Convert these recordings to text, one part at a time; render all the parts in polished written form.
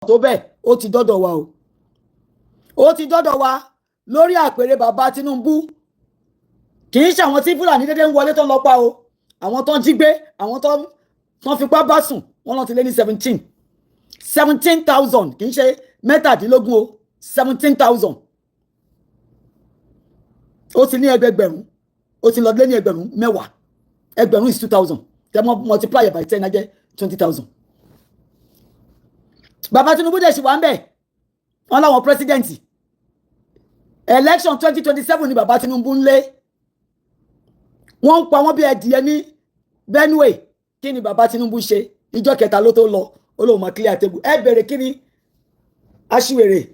tó bẹ́ẹ̀ ó ti dọ́dọ̀ wa o. Ó ti dọ́dọ̀ wa lórí àpèrè bàbá Tinubu. Kì í ṣe àwọn tí Fúlàní dédé ń wọlé tó ń lọ pa o. Àwọn tó ń jí gbé, àwọn tó ń fipá bá sùn, wọ́n lọ ti lé ní 17,000 kì í ṣe mẹ́tàdínlógún o. 17,000. Ó ti ní ẹgbẹ̀rún. Ó ti lọ lé ní ẹgbẹ̀rún mẹ́wàá. Ẹgbẹ̀rún is 2,000. Then multiply by 10 again, 20,000. Bàbá Tinubu dẹ̀ ṣì wà ń bẹ̀. Wọ́n láwọn president. Election 2027 ni bàbá Tinubu ń lé. Wọ́n ń pa wọ́n bí ẹdìyẹ ní Benue. Kí ni bàbá Tinubu ṣe? Ìjọ́ kẹta ló tó lọ. Ó lóun máa clear table. Ẹ bẹ̀rẹ̀ kí ni aṣiwèrè?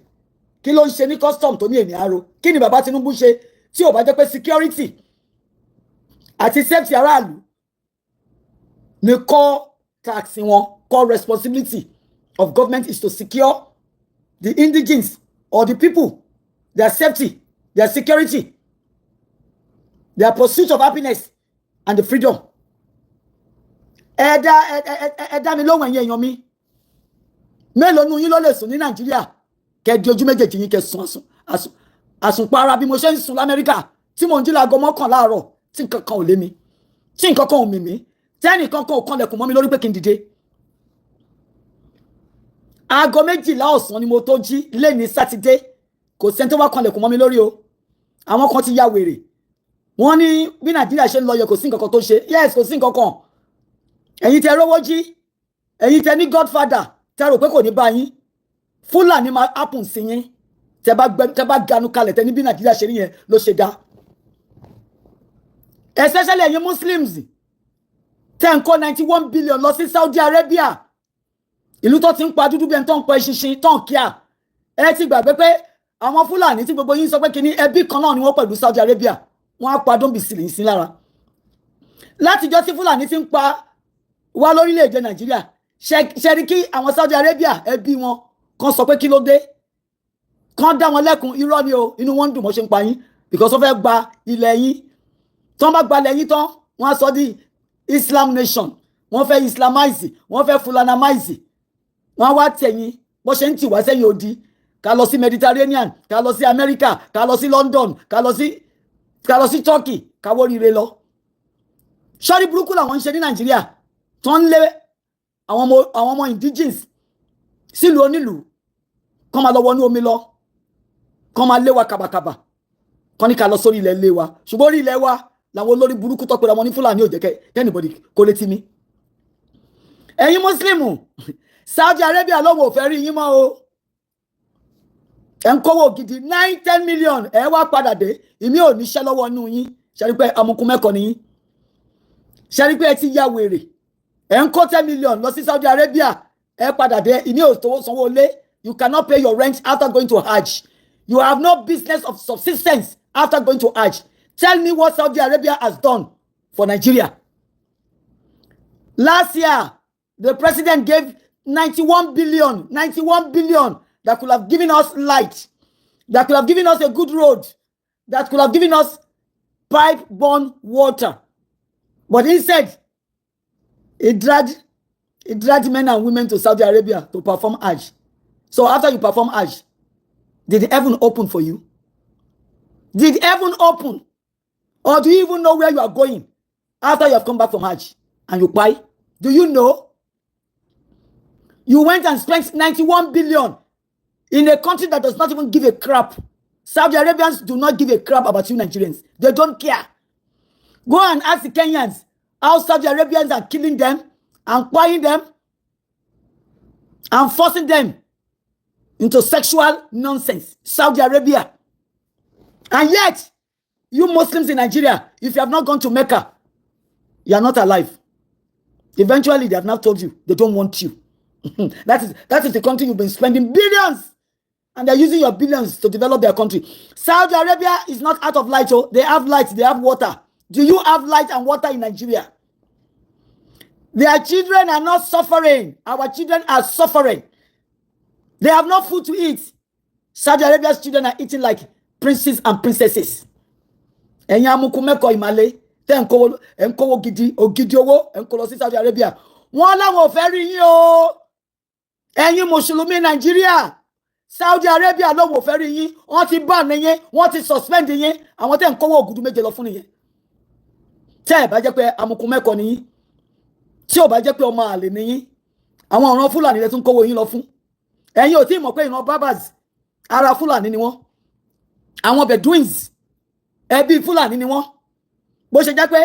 Kí ló ń ṣe ní custom tó ní èmi àrò? Kí ni bàbá Tinubu ṣe tí ò bá jẹ́ pé security àti safety aráàlú ni core tax wọn, core responsibility of government is to secure the indigents or the people, their safety, their security, their pursuit of happiness and the freedom. Ẹ̀dá mi lóhùn ẹ̀yin èèyàn mi. Mélòó nu yín ló lè sùn ní Nàìjíríà? Kẹ́ di ojú méjèèjì yín kẹ́ sùn àsùnpara bí mo ṣe ń sùn l'Amẹ́ríkà tí mo ń jí láago 11 láàárọ̀ tí nǹkan kan ò lé mi, tí nǹkan kan ò mì mí, tẹ́nìkan kan ò kanlẹ̀kùn mọ́ mi lórí pé kí n dìde. Aago 12 ọ̀sán ni mo tó jí lé ní Sátidé. Kò sẹ́ni tó wá kanlẹ̀kùn mọ́ mi lórí o. Àwọn kan ti ya wèrè. Wọ́n ní bí Nàìjíríà ṣe ń lọ yẹ kò sí nǹkan kan tó ṣe. Yes, kò sí nǹkan kan. Ẹ̀yin tẹ́ rówó jí, ẹ̀yin tẹ́ ní Godfather, tẹ́ rò pé kò ní bá yín. Fúlàní máa happen sí yín. Tẹ́ bá ganu kalẹ̀ tẹ́ ní bí Nàìjíríà ṣe rí yẹn ló ṣe dá. Especially ẹ̀yin Muslims. Tẹ́ ń kó 91 billion lọ sí Saudi Arabia. Ìlú tó ti ń pa dúdú bí ẹni tó ń pa eṣinṣin tó ń kíá. Ẹ ti gbàgbé pé àwọn Fúlàní tí gbogbo yín sọ pé kíní ẹbí kan náà ni wọ́n pẹ̀lú Saudi Arabia. Wọ́n á pa dóńbìsìlì sí lára. Látijọ́ tí Fúlàní ti ń pa wá lórílẹ̀-èdè Nàìjíríà. Ṣe rí kí àwọn Saudi Arabia ẹbí wọn kan sọ pé kí ló dé? Kan dá wọn lẹ́kun irọ́ ni o. Inú wọn dùn mọ́ ṣe ń pa yín. Because wọ́n fẹ́ gba ilẹ̀ yín. Tí wọ́n bá gba ilẹ̀ yín tán, wọ́n á sọ di Islam nation. Wọ́n fẹ́ Islamize. Wọ́n fẹ́ Fulanamize. Wọ́n wá tẹ̀yìn bó ṣe ń tì wá sẹ́yìn odi. Ká lọ sí Mediterranean, ká lọ sí America, ká lọ sí London, ká lọ sí Turkey, ká wó rire lọ. Ṣọ́rí burúkú làwọn ń ṣe ní Nàìjíríà. Tó ń lé àwọn ọmọ indigenous sílùú onílùú. Kán máa lọ wọnú omi lọ. Kán máa lé wa kàbàkàbà. Kán ní ká lọ sórí ilẹ̀ ilé wa. Ṣùgbọ́n orí ilẹ̀ wa làwọn olórí burúkú tó pera wọn ní Fúlàní ò jẹ́ kẹ́ anybody kó létí mi. Ẹ̀yin Muslim, Saudi Arabia ló wò fẹ́ rí yín mọ́ o. Ẹ ń kówó gidi 9-10 million ẹ wá padà dé. Ìmí ò ní ṣẹ́ lọ́wọ́ inú yín. Ṣé rí pé amukun mẹ́kọ̀ọ́ ni yín? Ṣé rí pé ẹ ti ya wèrè? Ẹ ń kó 10 million lọ sí Saudi Arabia. Ẹ padà dé. Ìmí ò tó sanwó lé. You cannot pay your rent after going to Hajj. You have no business of subsistence after going to Hajj. Tell me what Saudi Arabia has done for Nigeria. Last year, the president gave 91 billion that could have given us light, that could have given us a good road, that could have given us pipe-borne water. But instead, it dragged men and women to Saudi Arabia to perform Hajj. So after you perform Hajj, did heaven open for you? Did heaven open? Or do you even know where you are going after you have come back from Hajj and you buy? Do you know? You went and spent 91 billion in a country that does not even give a crap. Saudi Arabians do not give a crap about you Nigerians. They don't care. Go and ask the Kenyans how Saudi Arabians are killing them and buying them and forcing them into sexual nonsense. Saudi Arabia. And yet, you Muslims in Nigeria, if you have not gone to Mecca, you are not alive. Eventually, they have now told you they don't want you. That is the country you've been spending billions. And they're using your billions to develop their country. Saudi Arabia is not out of light. Oh. They have light, they have water. Do you have light and water in Nigeria? Their children are not suffering. Our children are suffering. They have no food to eat. Saudi Arabia's children are eating like princes and princesses. Ẹ̀yin amukumeko ìmàle tẹ́ ń kówó gidi ògidì owó ń kó lọ sí Saudi Arabia. Wọ́n láwọn ò fẹ́ rí yín o. ẹ̀yin mùsùlùmí Nàìjíríà Saudi Arabia ló wò fẹ́ rí yín wọ́n ti ban yín wọ́n ti suspend yín àwọn tẹ́ ń kówó ògùdù méje lọ fún nìyẹn tẹ́ ẹ̀ bá jẹ́ pé amukun mẹ́kọ ni yín tí ò bá jẹ́ pé ọmọ àlè ni yín àwọn ọ̀ràn Fúlàní lẹ tún kówó yín lọ fún ẹ̀yin ò tí ì mọ̀ pé ìran barbers ara Fúlàní ni wọ́n àwọn Bedouins ẹbí Fúlàní ni wọ́n bó ṣe jẹ́ pé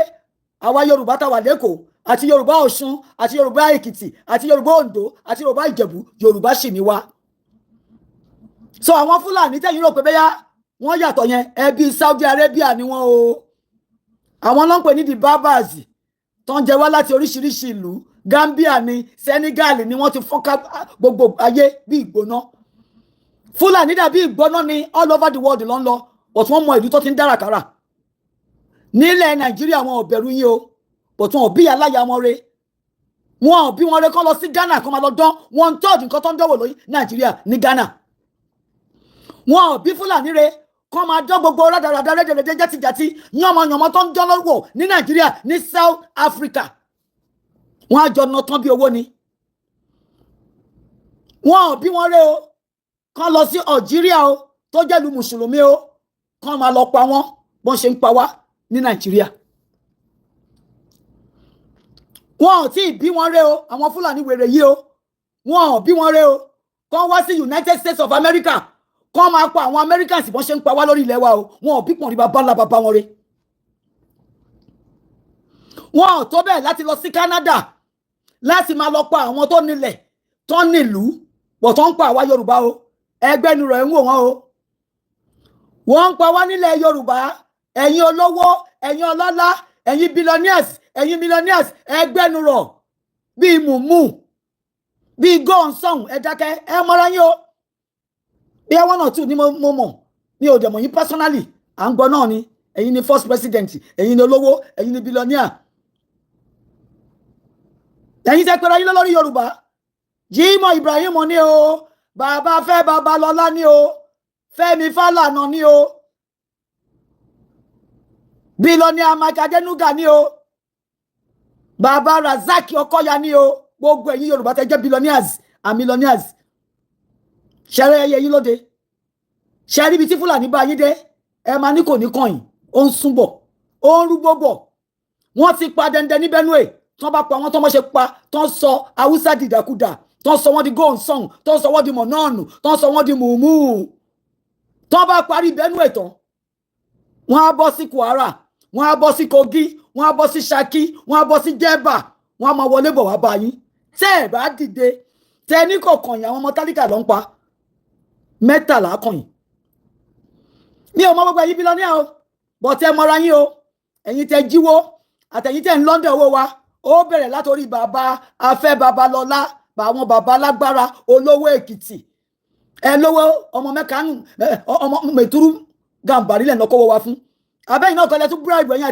àwa Yorùbá tá wà lẹ́kọ̀ọ́ àti Yorùbá Ọ̀ṣun àti Yorùbá Èkìtì àti Yorùbá Oǹdó àti Yorùbá Ìjẹ̀bú Yorùbá sì ni wá so àwọn Fúlàní tẹ́yìn rò pé bẹ́yà wọ́n yàtọ̀ yẹn ẹbí Saudi Arabia ni wọ́n o àwọn ló ń pè ní the barbers tó ń jẹ wá láti oríṣiríṣi ìlú Gambia ni Senegal ni wọ́n ti fọ́nká gbogbo ayé bí ìgbóná Fúlàní dàbí ìgbóná ni all over the world ló ń lọ but wọ́n mọ ìlú tó ti ń dárakára nílẹ̀ Nàìjíríà wọn ò bẹ̀rù yín o but wọn ò bí aláya wọn re wọn ò bí wọn re kán lọ sí Ghana kán máa lọ dán wọn third nǹkan tó ń dánwò lóyún Nàìjíríà ní Ghana wọn ò bí Fúlàní re kán máa dán gbogbo rádaràdà rẹ́dẹ̀rẹ́dẹ́ jẹ́tìjàtì yànmọ̀yànmọ̀ tó ń dán lọ́wọ́ ní Nàìjíríà ní South Africa wọn á jọ ná tán bí owó ni wọn ò bí wọn re o kán lọ sí Algeria o tó jẹ́ ìlú mùsùlùmí o kán máa lọ pa wọ́n bọ́n ṣe ń pa wá ní Nàìjíríà wọn ò tí ì bí wọn re o àwọn Fúlàní wèrè yìí o wọn ò bí wọn re o kán wá sí United States of America kán máa pa àwọn Americans bọ́n ṣe ń pa wá lórí ilẹ̀ wa o wọn ò bí pọ̀n rí bàbá ńlá bàbá wọn re wọn ò tó bẹ́ẹ̀ láti lọ sí Canada láti máa lọ pa àwọn tó nílẹ̀ tó nílùú wọ́n tó ń pa àwa Yorùbá o ẹgbẹ́ nu rẹ̀ ń wò wọ́n o wọ́n ń pa wá nílẹ̀ Yorùbá ẹ̀yin olówó ẹ̀yin ọlọ́lá ẹ̀yin millionaires ẹgbẹ́ nu rọ̀ bíi mùmú bíi gọ́ọ̀nsọ̀n ẹ̀dákẹ́ ẹ mọ́ra yín o bí one or two ni mo mọ̀ mi ò dẹ̀ mọ̀ yín personally à ń gbọ́ náà ni ẹ̀yin ni first president ẹ̀yin ni olówó ẹ̀yin ni billionaire ẹ̀yin tẹ́ pẹ́ra yín lórí Yorùbá Jimoh Ibrahim ni o bàbá fẹ́ Babalọ́lá ni o Fẹ́mi Fálànà ni o billionaire Mike Adenuga ni o bàbá Razak Okoya ni o gbogbo ẹ̀yin Yorùbá tẹ́ jẹ́ billionaires and millionaires ṣẹ́rẹ́ ẹyẹ yín lóde ṣẹ́rí ibi tí Fúlàní bá yín dé ẹ máa ní kò ní kàn yín ó ń súnbọ̀ ó ń rúgbó bọ̀ wọ́n ti pa dẹ́ndẹ́ ní Benue tán bá pa wọ́n tán mọ́ ṣe pa tán sọ Haúsá dìdàkudà tán sọ wọ́n di góòsàn tán sọ wọ́n di mọ̀nàánù tán sọ wọ́n di mùmú tán bá parí Benue tán wọ́n á bọ́ sí Kwara wọ́n á bọ́ sí Kogi wọ́n á bọ́ sí Ṣakí wọ́n á bọ́ sí Jẹ̀bà wọ́n á máa wọlé bọ̀ wá bá yín tẹ́ ẹ̀ bá dìde tẹ́ ní kọ̀ọ̀kan yìí àwọn ọmọ tálíkà ló ń pa mẹ́tàlá kàn yín mi ò mọ gbogbo ẹ̀yin bílíọ̀nìà o bọ̀ tẹ́ mọ́ra yín o ẹ̀yin tẹ́ jíwó àtẹ̀yin tẹ́ ń lọ́ndẹ̀ owó wa ó bẹ̀rẹ̀ látòrí bàbá afẹ́ Babalọ́lá àwọn bàbá lágbára olówó Èkìtì ẹ lówó ọmọ mẹ́kánù ọmọ mẹ̀túrú Gàmbàrí lẹ́nu ọkọ̀ wa fún abẹ́yìn náà kọ́lẹ́ tún bribe ẹ̀yìn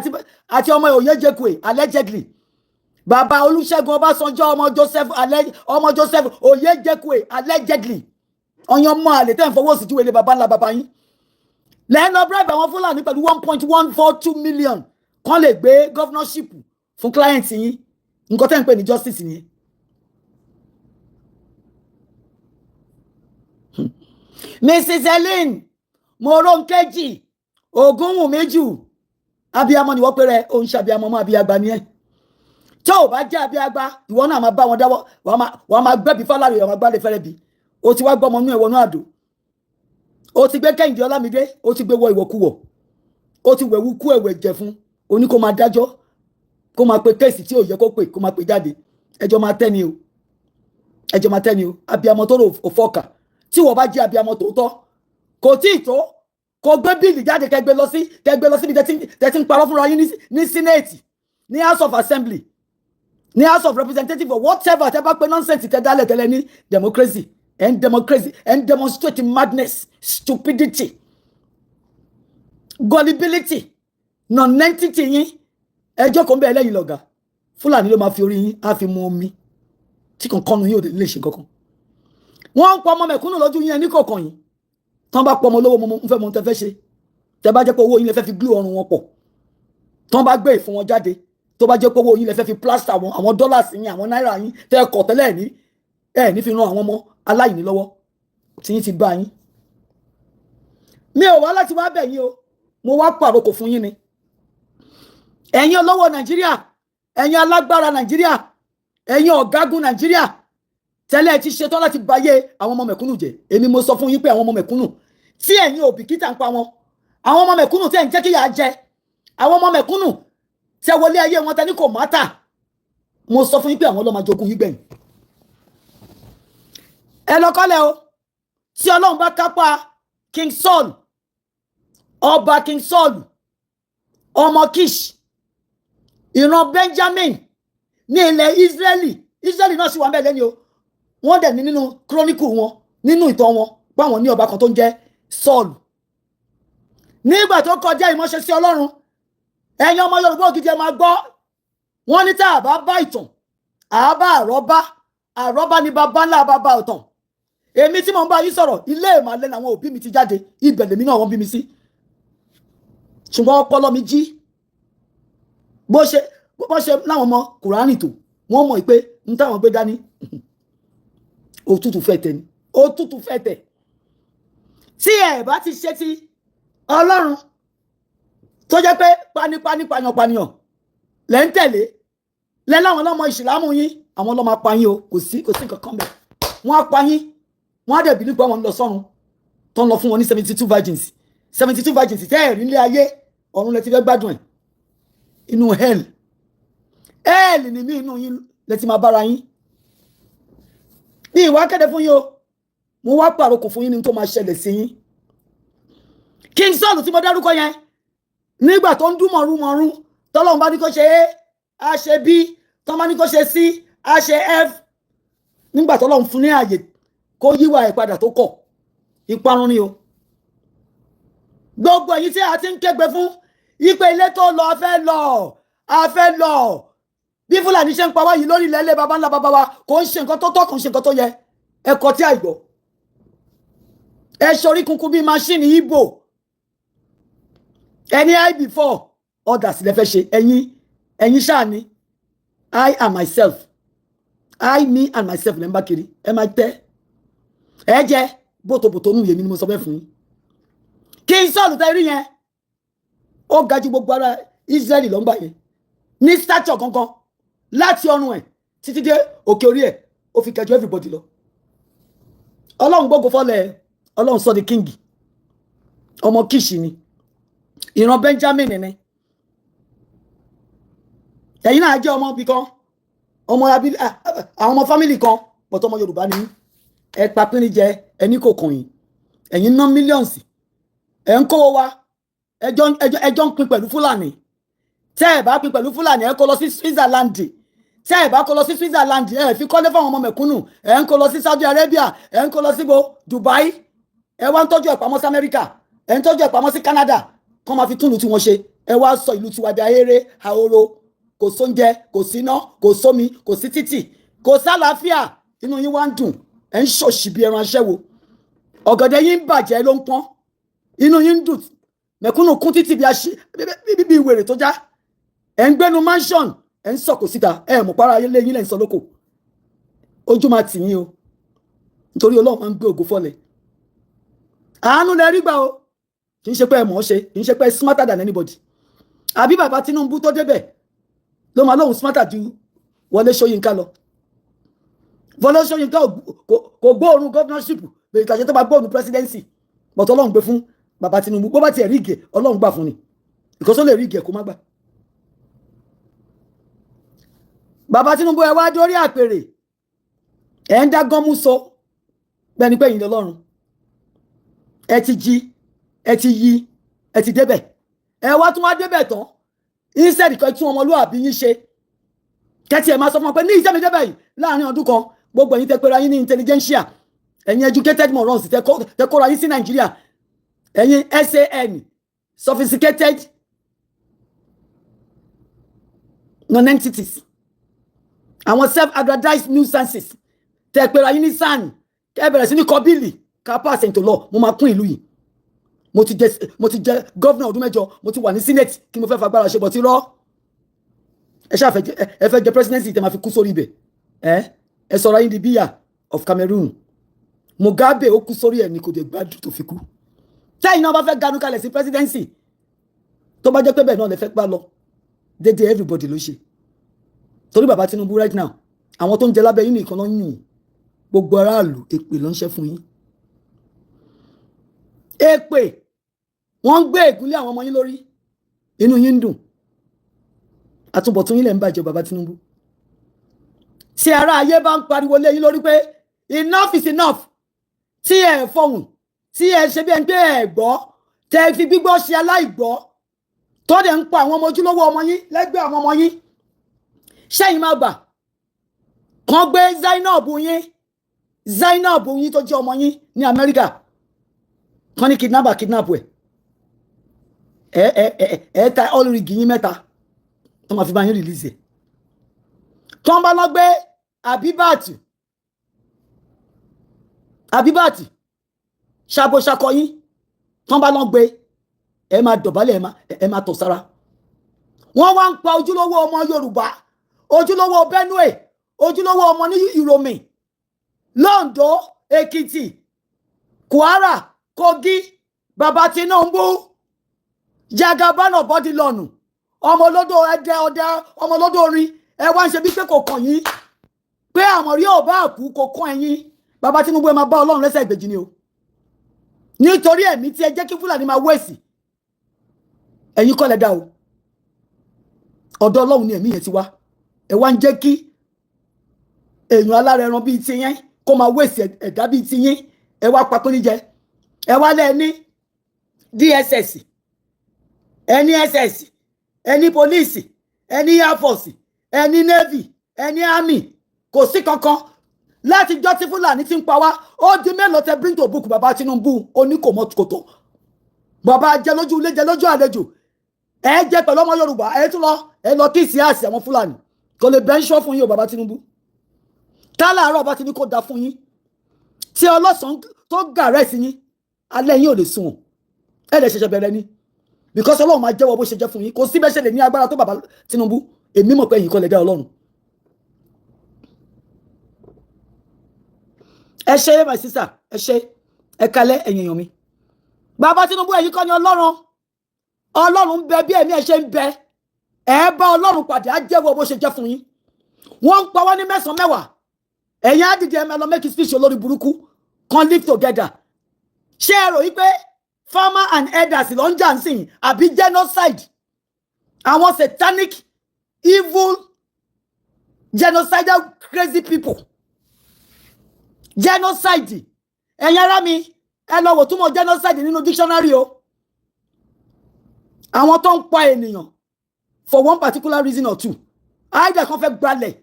àti ọmọ Oyèjẹkùé allegedly bàbá Olúṣẹ́gun Ọbásanjọ́ ọmọ Joseph Oyèjẹkùé allegedly ọyàn mọ́ àlè tẹ́ ń fọwọ́ sí júwèé lé bàbá ńlá bàbá yín lẹ́nu bribe àwọn Fúlàní pẹ̀lú 1.142 million kan lè gbé governorship fún client yín nǹkan tẹ́ ń pè ní justice nìyẹn. Mrs. Helen Moronkeji Ogunwumeju abiyamọ ni wọ́n pè rẹ̀ òun ṣàbíamọ mọ́ abiyagba ni ẹ́ tó o bá jẹ́ abiyagba ìwọ náà máa bá wọn dáwọ́ wàá máa gbẹ́bí fálárì wàá máa gbálẹ̀ fẹ́rẹ́ bí o ti wá gbọ́mọ inú ẹ̀wọ̀nú àdó o ti gbé Kẹ́hìndé Ọlámídé o ti gbé wọ ìwọ̀kuwọ̀ o ti wẹ̀wù kú ẹ̀wẹ̀ jẹ̀ fún oní kó máa dájọ́ kó máa pe kéèsì tí ò yẹ kó pè kó máa pe jáde ẹjọ́ máa tẹ́ni o abiyamọ tó rò òfọ́kà tí wọ́n bá jẹ́ abiyamọ tòótọ́ kò tí ì tó kò gbé bíìlì jáde kẹgbẹ́ lọ síbi tẹ́tí ń parọ́ fúnra yín ní senate ní house of assembly ní house of representative or whatever tẹ́ bá pé nonsense tẹ́ dálẹ̀ tẹ́lẹ̀ ní democracy and demonstrate madness stupidity gullibility non-entity yín ẹjọ́ kan bẹ́ẹ̀ lẹ́yìn lọ́gà Fúlàní ló máa fi orí yín á fi mu omi tí kankan nu yín ò lè ṣe kankan wọ́n ń pa ọmọ mẹ̀kúnnù lójú yín ní kọ̀ọ̀kan yìí tán bá pọ̀ ọmọ olówó mo ń fẹ́ mọ tẹ́ fẹ́ ṣe tẹ́ bá jẹ́ pé owó yín lè fẹ́ fi glue ọrùn wọn pọ̀ tán bá gbé ìfún wọn jáde tó bá jẹ́ pé owó yín lè fẹ́ fi plaster àwọn dọ́là sí yín àwọn náírà yín tẹ́ kọ̀ tẹ́lẹ̀ ní ẹ ní fi ran àwọn ọmọ aláìní lọ́wọ́ tí yín ti bá yín. Mi ò wá láti wá bẹ̀ yín o, mo wá pàrokò fún yín ni. Ẹ̀yin olówó Nàìjíríà, ẹ̀yin alágbára Nàìjíríà, ẹ̀yin ọ̀gágun Nàìjíríà, tẹ́lẹ̀ ti ṣetán láti báyé àwọn ọmọ mẹ̀kúnnù jẹ́. Èmi mo sọ fún yín pé àwọn ọmọ mẹ̀kúnnù tí ẹ̀yin ò bìkítà ń pa wọn, àwọn ọmọ mẹ̀kúnnù tí ẹ̀ ń jẹ́ kí yà jẹ, àwọn ọmọ mẹ̀kúnnù tí ẹ wọlé ayé wọn tẹ́ ní kò mátà, mo sọ fún yín pé àwọn ọlọ́mọ jogún yín gbẹ̀yìn. Ẹ lọ kọ́lẹ̀ o, tí Ọlọ́run bá kápá King Saul, ọba King Saul, ọmọ Kish, ìran Benjamin ní ilẹ̀ Israeli náà sì wà mẹ́lẹ́ ni o. Wọ́n dẹ̀ ní nínú chronicle wọn, nínú ìtàn wọn, báwọn ní ọba kan tó ń jẹ́ Saul. Nígbà tó kọjá ìmọ̀ṣẹ́ sí Ọlọ́run, ẹ̀yin ọmọ Yorùbá ògidì ẹ máa gbọ́. Wọ́n ní tá a bá bá ìtàn, àbá àrọ́bá ni bàbá ńlá bàbá ọ̀tàn. Èmi tí mo ń bá yín sọ̀rọ̀, ilé ìmàlẹ́ làwọn òbí mi ti jáde, ibẹ̀ lèmi náà wọ́n bí mi sí. Ṣùgbọ́n ọpọlọ mi jí. Bó ṣe láwọn ọmọ Kùránì tó, wọ́n mọ̀ pé ń táwọn gbé dání. Òtútù fẹ́ tẹ̀ ni. Òtútù fẹ́ tẹ̀. Tí ẹ bá ti ṣe ti Ọlọ́run tó jẹ́ pé pàyàn lẹ́ ń tẹ̀lé, lẹ́ láwọn ọlọ́mọ ìsìlámù yín, àwọn ọlọ́mọ apá yín o, kò sí kankan bẹ̀. Wọ́n apá yín, wọ́n á dẹ̀ bí nípa wọn lọ sọ́run tó ń lọ fún wọn ní 72 virgins. 72 virgins tẹ́ ẹ̀rí nílé ayé, ọ̀run lẹ ti fẹ́ gbádùn ẹ̀. Inú hell ni mí inú yín lẹ ti máa bára yín. Ní ìwà kéde fún yín o, mo wá pàrokò fún yín ní tó máa ṣẹlẹ̀ sí yín. King Saul tí mo dárúkọ yẹn, nígbà tó ń dún mọ̀rún tọ́lọ́run bá ní kó ṣe A, a ṣe B, tọ́ bá ní kó ṣe C, a ṣe F. Nígbà tọ́lọ́run fún ní ààyè kó yíwà ẹ̀ padà tó kọ̀, ìparun ni o. Gbogbo èyí tí a ti ń kégbe fún, ipe ilé tó lọ a fẹ́ lọ. Bí Fúlàní ṣe ń pa wá yìí lórí ilẹ̀ baba ńlá baba wa, kò ń ṣe nǹkan tó tọ́, kò ń ṣe nǹkan tó yẹ. Ẹ̀kọ́ tí àìgbọ́. Ẹ ṣorí kunkun bí máṣíìnì Ìgbò. Ẹni I before others lẹ fẹ́ ṣe. Ẹ̀yin ṣáà ni I and myself. Me and myself lẹ́ ń bá kiri. Ẹ máa tẹ́. Ẹ jẹ́ bòtòbòtò nù yèmí ni mo sọ bẹ́ẹ̀ fún yín. King Saul tẹ́ rí yẹn, ó ga jù gbogbo ara Israeli ló ń gbà yẹn. Ní stature gangan, láti ọrùn ẹ̀ títí dé òkè orí ẹ̀, ó fi kẹjọ everybody lọ. Ọlọ́run gbogbo fọ́lẹ̀, Ọlọ́run sọ di king. Ọmọ Kish ni. Ìran Benjamin ni. Ẹ̀yin náà jẹ́ ọmọ bí kan, àwọn ọmọ family kan, but ọmọ Yorùbá ni. Ẹ pa pínrín jẹ, ẹni kò kàn yín. Ẹ̀yin ná millions. Ẹ ń kówó wa, ẹjọ́ ń pín pẹ̀lú Fúlàní. Tẹ́ ẹ bá pín pẹ̀lú Fúlàní, ẹ kó lọ sí Switzerland. Tẹ́ ẹ bá kó lọ sí Switzerland, ẹ fi kọ́lé fáwọn ọmọ mẹ̀kúnnù. Ẹ ń kó lọ sí Saudi Arabia, ẹ ń kó lọ sí Dubai. Ẹ wá ń tọ́jú ẹ̀ pamọ́ sí America, ẹ ń tọ́jú ẹ̀ pamọ́ sí Canada. Kọ́ máa fi túnú tí wọ́n ṣe. Ẹ wá sọ ìlú tiwa di ahéré, ahoro. Kò sóúnjẹ, kò síná, kò sómi, kò sí títì, kò sálàáfíà. Inú yín wá ń dùn. Ẹ ń ṣòṣì bí ẹran aṣẹ́wó. Ọ̀gọ̀dẹ̀ yín ń bàjẹ́ ló ń pọ́n. Inú yín ń dùn. Mẹ̀kúnnù kún títì bí wèrè tó já. Ẹ ń gbénu mansion, ẹ ń sọ̀kò síta, ẹ mọ̀ para ayé lẹ́yìn lẹ́yìn sọ lóko. Ojú máa tì yín o. Nítorí Ọlọ́run máa ń gbé ògo fọ́lẹ̀. Àánú lẹ rí gbà o. Kì í ṣe pé ẹ mọ̀ ọ́ ṣe, kì í ṣe pé smarter than anybody. Àbí bàbá Tinubu tó débẹ̀ ló máa lóhun smarter ju Wọlé Ṣóyínká lọ. Wọlé Ṣóyínká kò gbóòórùn governorship, bẹ̀rẹ̀ ìtàjẹ́ tó bá gbóòórùn presidency. But Ọlọ́run gbé fún bàbá Tinubu. Bó bá tiẹ̀ rí ìgè, Ọlọ́run gbà fún ni. Ìkọ́sọ́ lè rí ìgè kó má gbà. Bàbá Tinubu ẹ wá dórí àpèrè. Ẹ ń dá gánmú sọ. Bẹ́ẹ̀ni pé ẹ̀yin lọ́lọ́run. Ẹ ti jí, ẹ ti yí, ẹ ti débẹ̀. Ẹ wá tún wá débẹ̀ tán. Instead kan tún ọmọlúwàbí yín ṣe. Kẹ́tì ẹ̀ máa sọ fún wọn pé ní ìjẹ́ mi débẹ̀ yìí láàrin ọdún kan, gbogbo ẹ̀yin tẹ́ pera yín ní intelligentsia. Ẹ̀yin educated morons tẹ́ kóra yín sí Nàìjíríà. Ẹ̀yin SAN, sophisticated non-entities. Àwọn self-aggrandized nuisances. Tẹ́ pera yín ní SAN. Kẹ́ bẹ̀rẹ̀ sí ní kọ́bílì. Ká pass into law. Mo máa kún ìlú yìí. Mo ti jẹ governor ọdún mẹ́jọ. Mo ti wà ní senate kí mo fẹ́ fagbára ṣe bọ̀ tí rọ́. Ẹ ṣáà fẹ́ jẹ presidency tẹ́ máa fi kú sórí ibẹ̀. Ẹ sọ̀rọ̀ yín di bíyà. of Cameroon. Mugabe ó kú sórí ẹ̀ ní kò dé gbádùn tó fi kú. Tẹ́yìn náà bá fẹ́ ganu kalẹ̀ sí presidency tó bá jẹ́ pé bẹ́ẹ̀ náà lè fẹ́ gbá lọ dédé everybody ló ṣe. Torí bàbá Tinubu right now àwọn tó ń jẹ lábẹ́ yín nìkan ló ń yìn gbogbo aráàlú èpè ló ń ṣe fún yín. Èpè wọ́n ń gbé ègúnlé àwọn ọmọ yín lórí inú yín ń dùn àtúbọ̀tún yín lẹ̀ ń bàjẹ́ bàbá Tinubu. Tí ará ayé bá ń pariwo lé yín lórí pé enough is enough tí ẹ fọhùn tí ẹ ṣe bí ẹni pé ẹ gbọ́ tẹ fi gbígbọ́ ṣe aláìgbọ́ tó dẹ̀ ń pa àwọn ọmọ ojúlówó ọmọ yín lẹ́gbẹ̀ẹ́ àwọn ọmọ yín ṣẹ́yìn máa gbà kàn gbé Zainab yín tó jẹ́ ọmọ yín ní Amẹ́ríkà kàn ní kidnap ẹ̀ ta ọlùrìgì yín mẹ́ta tó máa fi bá yín release ẹ̀ tó ń bá lọ gbé Abibati ṣàbòṣàkọ yín tó ń bá lọ gbé ẹ máa dọ̀bálẹ̀ ẹ máa tọ̀ sára. Wọ́n wá ń pa ojúlówó ọmọ Yorùbá ojúlówó Benue ojúlówó ọmọ ní Ìròmì Londo Èkìtì Kwara Kogi bàbá Tinubu Jagabana bọ́dí lọ́nù ọmọ olódò ẹdẹ ọdẹ ọmọ olódò orin ẹ wá ń ṣe bí pé kò kàn yín pé àmọ̀rí ò bá kú kò kàn ẹ̀yìn bàbá Tinubu ẹ máa bá Ọlọ́run lẹ́sẹ̀ ìgbèjì ni o nítorí ẹ̀mí tí ẹ jẹ́ kí Fúlàní máa wẹ̀sì ẹ̀yin kọ́ lẹ dá o ọ̀dọ̀ Ọlọ́run ni ẹ̀mí yẹn ti wá ẹ wá ń jẹ́ kí èèyàn alárẹ̀ẹran bíi tiyín kó máa wẹ̀sì ẹ̀dá bíi tiyín ẹ wá papín níjẹ ẹ wá lẹ́ ní DSS ẹni SS ẹni police ẹni air force ẹni navy ẹni army kò sí kankan láti jọ́ tí Fúlàní ti ń pa wá ó di mélòó tẹ bring to book bàbá Tinubu oníkòmọ́tòkòtò bàbá jẹ lójú ilé jẹ lójú àlejò ẹ jẹ pẹ̀lú ọmọ Yorùbá ẹ tún lọ ẹ lọ kí sí àṣì àwọn Fúlàní kò lè bẹ́ńṣọ́ fún yín o bàbá Tinubu tá láàárọ̀ bá ti ní kó da fún yín tí ọlọ́sàn tó gàrẹ́ sí yín alẹ́ yín ò lè sùn ẹ lè ṣẹ̀ṣẹ̀ bẹ̀rẹ̀ ni because Ọlọ́run máa jẹ́wọ́ bó ṣe jẹ́ fún yín kò sí bẹ́ẹ̀ ṣe lè ní agbára tó bàbá Tinubu èmi mọ̀ pé ẹ̀yin kọ́ lè dá Ọlọ́run. Ẹ ṣé my sister ẹ ṣé ẹ kalẹ̀ ẹ̀yin èèyàn mi bàbá Tinubu ẹ̀yin kọ́ ni Ọlọ́run ń bẹ bí ẹ̀mí ẹ ṣe ń bẹ ẹ bá Ọlọ́run pàdé á jẹ́wọ́ bó ṣe jẹ́ fún yín wọ́n ń pa wọ́n ní mẹ́sàn-án mẹ́wàá ẹ̀yin á dìde ẹ lọ make speech olórí burúkú kan live together ṣé ẹ rò yí pé farmer and herders ló ń jà ń sìn àbí genocide àwọn satanic evil genocidal crazy people genocide ẹ̀yin ará mi ẹ lọ wò túmọ̀ genocide nínú dictionary o àwọn tó ń pa ènìyàn for one particular reason or two either kan fẹ́ gbalẹ̀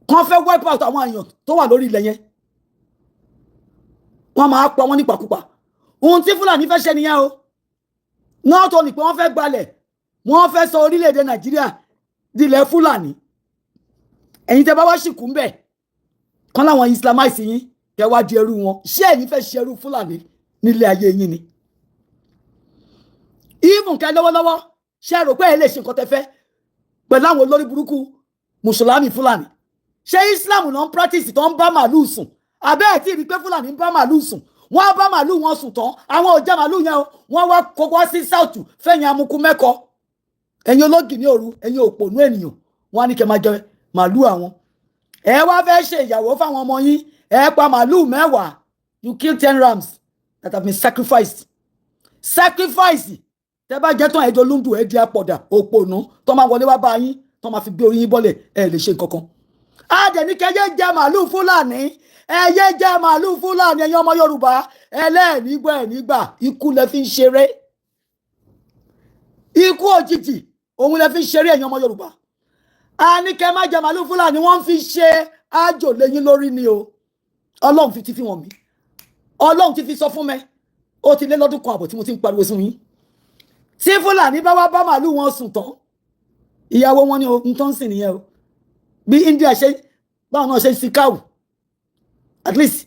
kan fẹ́ wipe out àwọn èèyàn tó wà lórí ilẹ̀ yẹn wọ́n máa pa wọ́n nípakúpa ohun tí Fúlàní fẹ́ ṣe nìyẹn o náà tó ní pé wọ́n fẹ́ gbalẹ̀ wọ́n fẹ́ sọ orílẹ̀-èdè Nàìjíríà dilẹ̀ Fúlàní ẹ̀yin tẹ́ bá wá ṣìkú ń bẹ̀ kan láwọn Islamite yín kẹ́ wá di ẹrú wọn ṣé ẹ̀yin fẹ́ ṣe ẹrú Fúlàní nílé ayé yín ni even kẹ́ lọ́wọ́lọ́wọ́ ṣé rò pé ẹ lè ṣe nǹkan tẹ́ fẹ́ pẹ̀lú àwọn olórí burúkú mùsùlùmí Fúlàní ṣé Islam náà ń practice tó ń bá màálù sùn àbẹ́ ẹ̀ tí rí pé Fúlàní ń bá màálù sùn wọ́n bá màálù wọn sùn tán àwọn òjá màálù yẹn wọ́n wá kó wá sí south fẹ̀yìn amukú mẹ́kọ ẹ̀yin ológì ní òru ẹ̀yin òpònú ènìyàn wọ́n á ní kẹ́ máa jẹ màálù àwọn ẹ wá fẹ́ ṣe ìyàwó fáwọn ọmọ yín ẹ pa màálù 10 you kill 10 rams that have been sacrificed tẹ́ bá jẹ́ tán ẹ̀dọ́ lúndù ẹ̀ di apọ̀dà òpònú tó máa wọlé wá bá yín tó máa fi gbé orí yín bọ́lẹ̀ ẹ̀ lè ṣe nǹkan kan àdẹ̀níkẹ́ yé jẹ màálù Fúlàní ẹyẹ jẹ màálù Fúlàní ẹ̀yin ọmọ Yorùbá ẹlẹ́ẹ̀nígbà ẹ̀nígbà ikú lẹ fi ń ṣeré ikú òjijì òun lẹ fi ń ṣeré ẹ̀yin ọmọ Yorùbá àníkẹ́ má jẹ màálù Fúlàní wọ́n fi ṣe àjò lẹ́yìn lórí ni o Ọlọ́run ti fi wọ̀n mí Ọlọ́run ti fi sọ fún mi ó ti lé lọ́dún kan àbọ̀ tí mo ti ń pariwo sí yín tí Fúlàní bá wá bá màálù wọn sùn tán ìyàwó wọn ni o ń tán sìn nìyẹn o bí India ṣe báwọn náà ṣe ń sin káwù at least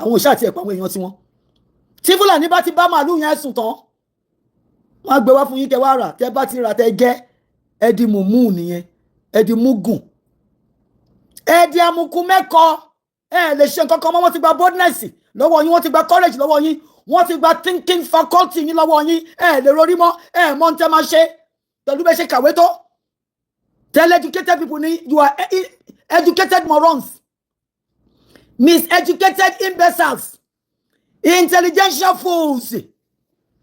àwọn òṣà àti ẹ̀pọ̀ àwọn èèyàn tiwọn tí Fúlàní bá ti bá màálù yẹn sùn tán wọ́n á gbé wá fún yín kẹ́ wá rà tẹ́ bá ti rà tẹ́ gẹ́ ẹ̀dì mùmú nìyẹn ẹ̀dì múgùn ẹ̀dì amukú mẹ́kọ lè ṣe nǹkan kan mọ́. Wọ́n ti gba boldness lọ́wọ́ yín, wọ́n ti gba courage lọ́wọ́ yín, wọ́n ti gba thinking faculty yín lọ́wọ́ yín. Lè rorí mọ́, mọ̀ ń tẹ́ máa ṣe pẹ̀lú bẹ́ẹ̀ ṣe kàwé tó. Tell educated people ni you are educated morons, miseducated imbeciles, intelligentsia fools.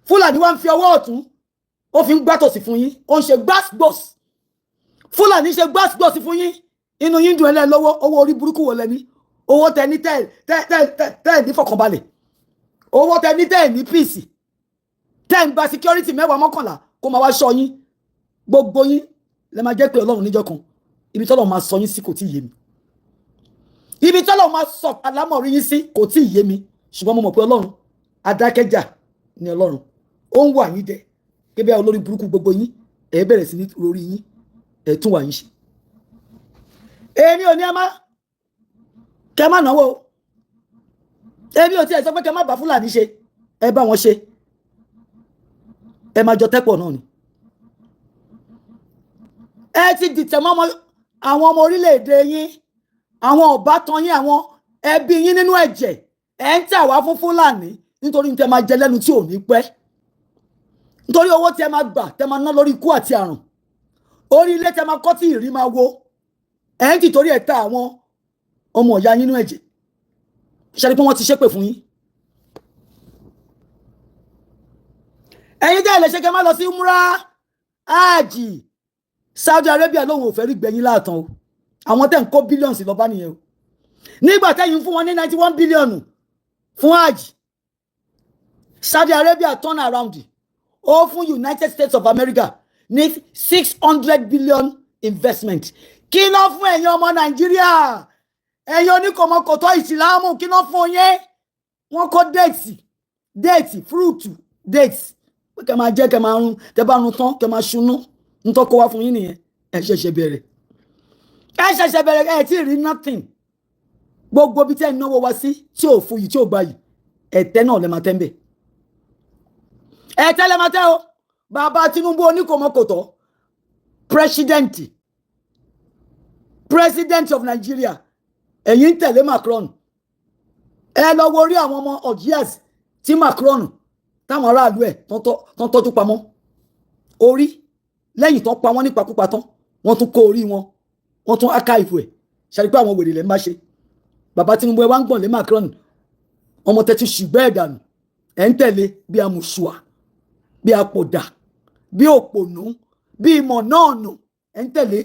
Fúlàní wá ń fi ọwọ́ ọ̀tún ó fi ń gbàtọ̀ sí fún yín, ó ń ṣe gbàsgbòs. Fúlàní ṣe gbàsgbòs fún yín, inú yín dùn ẹlẹ́ lọ́wọ́, owó orí burúkú wọlé ní, owó tẹ ní tẹ́ ní fọkànbalẹ̀, owó tẹ ní peace, tẹ́ ń gba security 10 11 kó máa wá ṣọ́ yín, gbogbo yín lẹ máa jẹ́ pé Ọlọ́run níjọ́ kan ibi tọ́lọ́run máa sọ yín sí kò tí ì yé mi, ibi tọ́lọ́run máa sọ àlámọ̀rí yín sí kò tí ì yé mi, ṣùgbọ́n mo mọ̀ pé Ọlọ́run adákẹ́jà ni Ọlọ́run, ó ń wà yín jẹ kébé olórí burúkú gbogbo yín bẹ̀rẹ̀ sí ní lórí yín tún wà yín ṣe. Èmi ò ní ẹ má kẹ má náwó, èmi ò tiẹ̀ sọ pé kẹ má bá Fúlàní ṣe, ẹ bá wọn ṣe, ẹ máa jọ tẹ́pọ̀ náà ni. Ẹ ti dìtẹ̀ mọ́ àwọn ọmọ orílẹ̀-èdè yín, àwọn ọ̀bátan yín, àwọn ẹbí yín nínú ẹ̀jẹ̀, ẹ ń tà wá fún Fúlàní nítorí tẹ máa jẹ lẹ́nu tí ò ní pẹ́, nítorí owó tẹ máa gbà tẹ máa ná lórí ikú àti àrùn, orí ilé tẹ máa kọ́ tí ìrí máa wo, ẹ ń tìtorí ẹ̀ ta àwọn ọmọ ìyá yín nínú ẹ̀jẹ̀. Ṣẹ́ni pé wọ́n ti ṣépè fún yín. Ẹ̀yin dẹ́ lè ṣe kẹ́ máa lọ sí umrah Hajj. Saudi Arabia lóhun ò fẹ́ rí gbẹ̀yìn láàtàn o, àwọn tẹ́ ń kó billions lọ bá nìyẹn o. Nígbà tẹ́yìn fún wọn ní 91 billion fún Hajj, Saudi Arabia turn around ó fún United States of America ní 600 billion investment. Kí ló fún ẹ̀yin ọmọ Nàìjíríà, ẹ̀yin oníkọ̀mọkọ̀tọ̀ ìsìlámù, kí ló fún yín? Wọ́n kó déètì fruit dates kẹ́ máa jẹ, kẹ́ máa run, tẹ́ bá run tán kẹ́ máa ṣunú, ntọ́ kó wá fún yín nìyẹn. Ẹ ṣẹ̀ṣẹ̀ bẹ̀rẹ̀, ẹ tí rí nothing. Gbogbo bí tẹ́ ẹ náwó wá sí tí ò fún yìí tí ò gbà yìí, ẹ̀tẹ́ náà lẹ máa tẹ́ ń bẹ̀, ẹ̀tẹ́ lẹ máa tẹ́ o. Bàbá Tinubu oníkọ̀mọkọ̀tọ̀ president of Nigeria, ẹ̀yin tẹ̀lé Macron. Ẹ lọ wo orí àwọn ọmọ ọ̀jíàs tí Macron táwọn aráàlú ẹ̀ tán tọ́jú pamọ́, orí lẹ́yìn tán pa wọ́n nípakúpa tán wọ́n tún kó orí wọn, wọ́n tún archive ẹ̀. Ṣàrí pé àwọn wèrè lẹ́ ń bá ṣe. Bàbá Tinubu ẹ wá ń gbọ̀n lé Macron, ọmọ tẹ́tí ṣùgbẹ́ ẹ̀dànù, ẹ̀ ń tẹ̀lé bí amùsùà, bí apòdà, bí òpònú, bí ìmọ̀ náà nù, ẹ̀ ń tẹ̀lé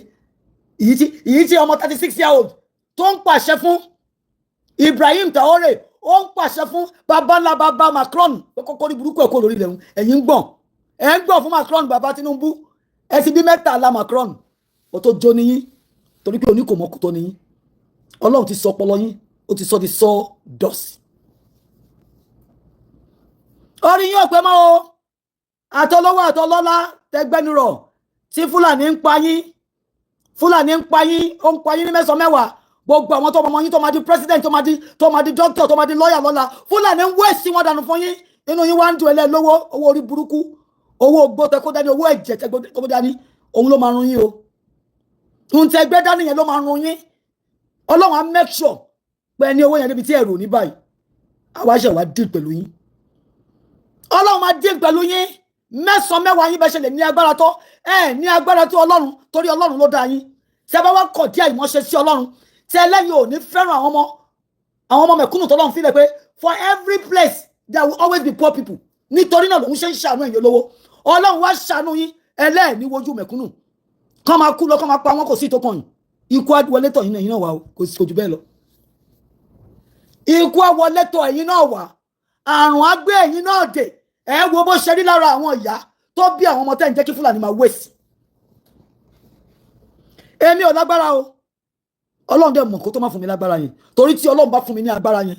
ìyí tí ọmọ 36 year old tó ń pàṣẹ fún Ibrahim Traoré, ó ń pàṣẹ fún babalá bàbá Macron pé kókó ní burúkú ẹ̀kọ́ lórí ilẹ̀ ẹ̀yìn ń gbọ̀n, ẹ̀ ń gbọ̀n fún Macron. Bàbá Tinubu ẹ ti bí mẹ́ta la Macron ó tó jó níyín torí pé oníkòmọ́kùtọ́ níyín. Ọlọ́run ti sọ ọpọlọ yín, ó ti sọ di sawdust. Orí yín ò pé mọ́ o, àtọlọ́wọ́ àtọlọ́lá tẹgbẹ́nurọ̀ tí Fúlàní ń pa yín, Fúlàní ń pa yín, ó ń pa yín ní mẹ́sàn-án mẹ́wàá. Gbogbo àwọn tó mọ yín tó máa di president, tó máa di doctor, tó máa di lawyer lọ́la, Fúlàní ń wé sí wọn dànù fún yín. Inú yín wá ń dùn ẹlẹ́ lówó, owó orí burúkú, owó gbọ́tẹ kó dání, owó ẹ̀jẹ̀ tẹ kó dání, òun ló máa run yín o. Ohun tẹ gbé dání yẹn ló máa run yín. Ọlọ́run á make sure pé ẹni owó yẹn níbi tí ẹ̀rù ní báyìí, àwa ṣe wá deal pẹ̀lú yín. Ọlọ́run máa deal pẹ̀lú yín. Mẹ́sàn-án mẹ́wàá yín bẹ́ ṣe lè ní agbára tó, ní agbára tó Ọlọ́run, torí Ọlọ́run ló dá yín. Tí a bá wá kọ̀ díẹ̀ ìmọ̀ṣe sí Ọlọ́run, tí ẹlẹ́yin ò ní fẹ́ràn àwọn ọmọ mẹ̀kúnnù tọ́lọ́run fi lẹ̀ pé for every place there will always be poor people. Nítorí náà lòun ṣe ń ṣàánú ẹ̀yin olówó. Ọlọ́run wá ṣàánú yín, ẹlẹ́ẹ̀ní wojú mẹ̀kúnnù. Kọ́ máa kú lọ, kọ́ máa pa wọn, kò sí tó kàn yín. Ikú wọlé tọ̀ yín náà wà o, kò sí ojú bẹ́ẹ̀ lọ. Ikú wọlé tọ̀ ẹ̀yin náà wà, àrùn á gbé ẹ̀yin náà dè. Ẹ wo bó ṣe rí lára àwọn ìyá tó bí àwọn ọmọ tẹ́ ń jẹ́ kí Fúlàní máa wéṣì. Èmi ò lágbára o, Ọlọ́run dẹ̀ mọ̀ kó tó má fún mi lágbára yẹn, torí tí Ọlọ́run bá fún mi ní agbára yẹn,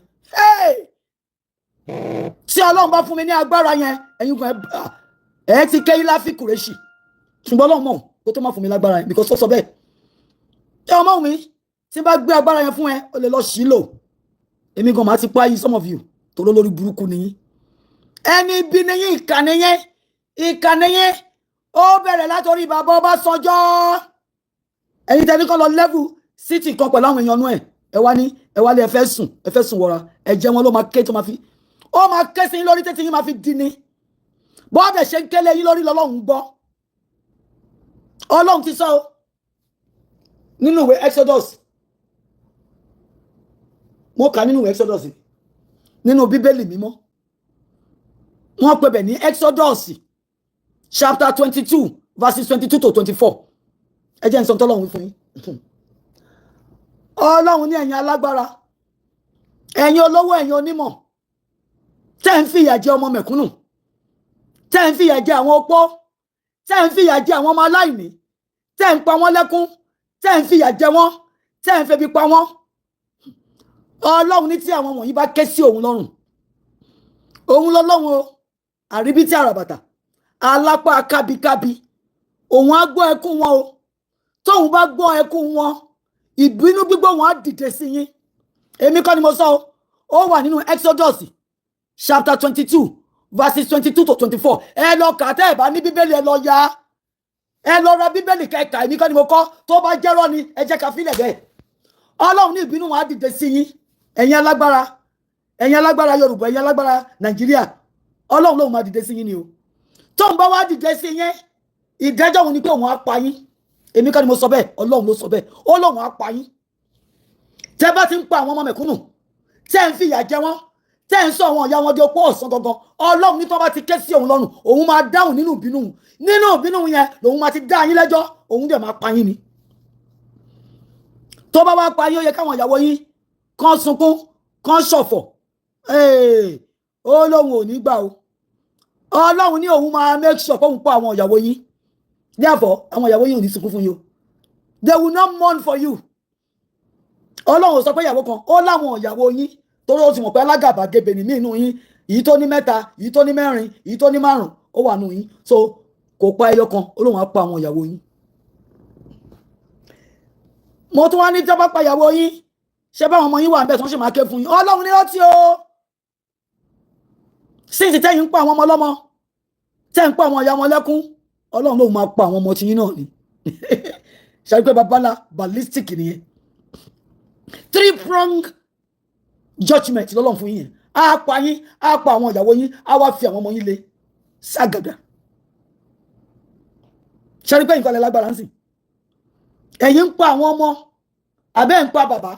tí Ọlọ́run bá fún mi ní agbára yẹn, ẹ̀yin kan ẹ ti kẹ́ ilá fi kùrẹ́ṣì, ṣùgbọ́n Ọlọ́run mọ̀ kó tó má fún mi lágbára yẹn, because ó sọ bẹ́ẹ̀. Ẹ ọmọ mi tí bá gbé agbára yẹn fún ẹ, ó lè lọ sí lò. Èmi gan máa ti pa yín, some of you tó lórí burúkú nìyí. Ẹni bí nìyí, ìkànnì yẹn ó bẹ̀rẹ̀ látòrí bàbá Ọbásanjọ́. Ẹ̀yin tẹ́ni kan lọ level city kan pẹ̀lú àwọn èèyàn nú ẹ̀, ẹ wá ní ẹ wá lé ẹ fẹ́ sùn wọra ẹ̀jẹ̀ wọn ló máa ké tó máa fi ó máa ké sí yín lórí tètè yín máa fi di ni bọ́ọ̀dẹ̀ ṣe ń kélé yín lórí lọ́lọ́run gbọ́ ọlọ́run ti sọ nínú ìwé Exodus mo kà nínú ìwé Exodus nínú bíbélì mímọ́ wọ́n pè bẹ̀ ní Exodus chapter 22 verses 22 to 24 ẹ jẹ́ n sọ tọ́lọ́run wí fún yín ọlọ́run ní ẹ̀yin alágbára ẹ̀yin olówó ẹ̀yin onímọ̀ tẹ́ ń fìyà jẹ ọmọ mẹ̀kúnnù tẹ́ ń fìyà jẹ àwọn opó tẹ́ ń fìyà jẹ àwọn ọmọ aláìní tẹ́ ń pa wọ́n lẹ́kún tẹ́ ń fìyà jẹ wọ́n tẹ́ ń febi pa wọ́n ọlọ́run ní tí àwọn wọ̀nyí bá ké sí òun lọ́rùn òun lọ́lọ́run o àríbí tí àràbàtà alápá kábíkábí òun á gbọ́ ẹkún wọn o tóun bá gbọ́ ẹkún wọn ìbínú gbígbó wọn á dìde sí yín èmi kọ́ ni mo sọ ó wà nínú Exodus chapter 22 verses 22 to 24 ẹ lọ kà tẹ́ ẹ bá ní bíbélì ẹ lọ ya ẹ lọ ra bíbélì kẹta èmi kọ́ ni mo kọ́ tó bá jẹ́rọ́ ni ẹ jẹ́ ká fílẹ̀ bẹ́ẹ̀ ọlọ́run ní ìbínú wọn á dìde sí yín ẹ̀yin alágbára Yorùbá ẹ̀yin alágbára Nàìjíríà ọlọ́run lóun máa dìde sí yín ni o tóun bá wá dìde sí yín ìdájọ́ òun ni pé òun á pa yín èmi kọ́ ni mo sọ bẹ́ẹ̀ ọlọ́run ló sọ bẹ́ẹ̀ ó lóun á pa yín tẹ́ bá ti ń pa àwọn ọmọ mẹ̀kúnnù tẹ́ ń fìyà jẹ wọ́n tẹ́ ń sọ àwọn ìyá wọn di opó ọ̀sán gangan ọlọ́run ní tó bá ti ké sí òun lọ́rùn òun máa dáhùn nínú ìbínú yẹn lòun máa ti dá yín lẹ́jọ́ òun dẹ̀ máa pa yín ni tó bá wá pa yín ó yẹ káwọn ìyàwó yín kán sunkún kán ṣọ̀fọ̀ ó lóun ò ní gbà o ọlọ́run ní òun máa make sure kóun pa àwọn ìyàwó yín therefore àwọn ìyàwó yín ò ní sunkún fún yín o they will not mourn for you ọlọ́run sọ pé ìyàwó kan ó láwọn ìyàwó yín torí ó ti mọ̀ pé alágàbàgebè ní nínú yín èyí tó ní mẹ́ta èyí tó ní mẹ́rin èyí tó ní márùn ó wà nù yín so kò pa ẹyọ kan ó lóun á pa àwọn ìyàwó yín mo tún wá ní tí wọ́n bá pa ìyàwó yín ṣé báwọn ọmọ yín wà ń bẹ̀ tí wọ́n sì máa ké fún yín ọlọ́run ní rántí o síìtì tẹ́yìn ń pa àwọn ọmọ ọlọ́mọ tẹ́ ń pa àwọn ìyá wọn lẹ́kún ọlọ́run lóun máa pa àwọn ọmọ tiyín náà ni ṣàrí pé babalá ballistic nìyẹn 3-prong judgment lọ́lọ́run fún yín á pa yín á pa àwọn ìyàwó yín á wá fi àwọn ọmọ yín lé ságàdà ṣàrí pé nǹkan lè lágbára ń sìn ẹ̀yin ń pa àwọn ọmọ àbẹ́ ń pa bàbá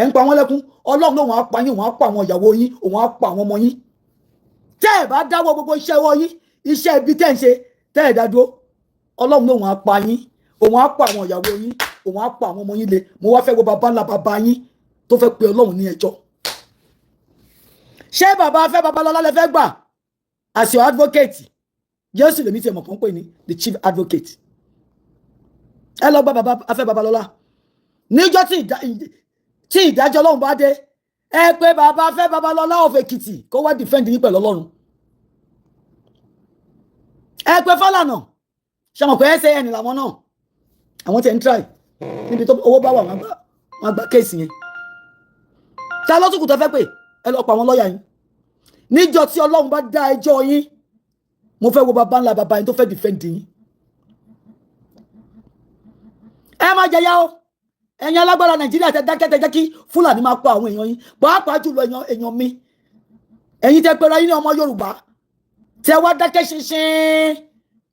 ẹ̀ ń pa wọ́n lẹ́kún ọlọ́run lóun á pa yín òun á pa àwọn ìyàwó yín òun á pa àwọn ọmọ yín tẹ́ ẹ̀ bá dáwọ́ gbogbo iṣẹ́ ọwọ́ yín iṣẹ́ ibi tẹ́ ń ṣe tẹ́ ẹ̀ dá dúró ọlọ́run lóun á pa yín òun á pa àwọn ìyàwó yín òun á pa àwọn ọmọ yín lé mo wá fẹ́ wo bàbá ńlá bàbá yín tó fẹ́ pe ọlọ́run ní ẹjọ́ ṣé bàbá afẹ́ babalọ́lá lẹ fẹ́ gbà as your advocate jésù lèmi tí ẹ mọ̀ kàn pè ní the chief advocate ẹ lọ gba bàbá afẹ́ babalọ́lá níjọ́ tí ìdájọ́ ọlọ́run bá dé ẹ pé bàbá afẹ́ babalọ́lá of Èkìtì kó wá defend yín pẹ̀lú ọlọ́run ẹ pé Fálànà ṣe mọ̀ pé SAN làwọn náà àwọn tẹ̀ ń try níbi tó owó bá wà wọ́n gba kéèsì yẹn ta ló túkù tó fẹ́ pé ẹ lọ pa àwọn lọ́ọ̀yà yín níjọ́ tí ọlọ́run bá dá ẹjọ́ yín mo fẹ́ wo bàbá ńlá bàbá yín tó fẹ́ defend yín ẹ má jẹyà o ẹ̀yin alágbára Nàìjíríà tẹ dákẹ́ tẹ jẹ́ kí Fúlàní máa pa àwọn èèyàn yín pàápàá jùlọ èèyàn mi ẹ̀yin tẹ pera yín ní ọmọ Yorùbá tẹ wá dákẹ́ ṣinṣin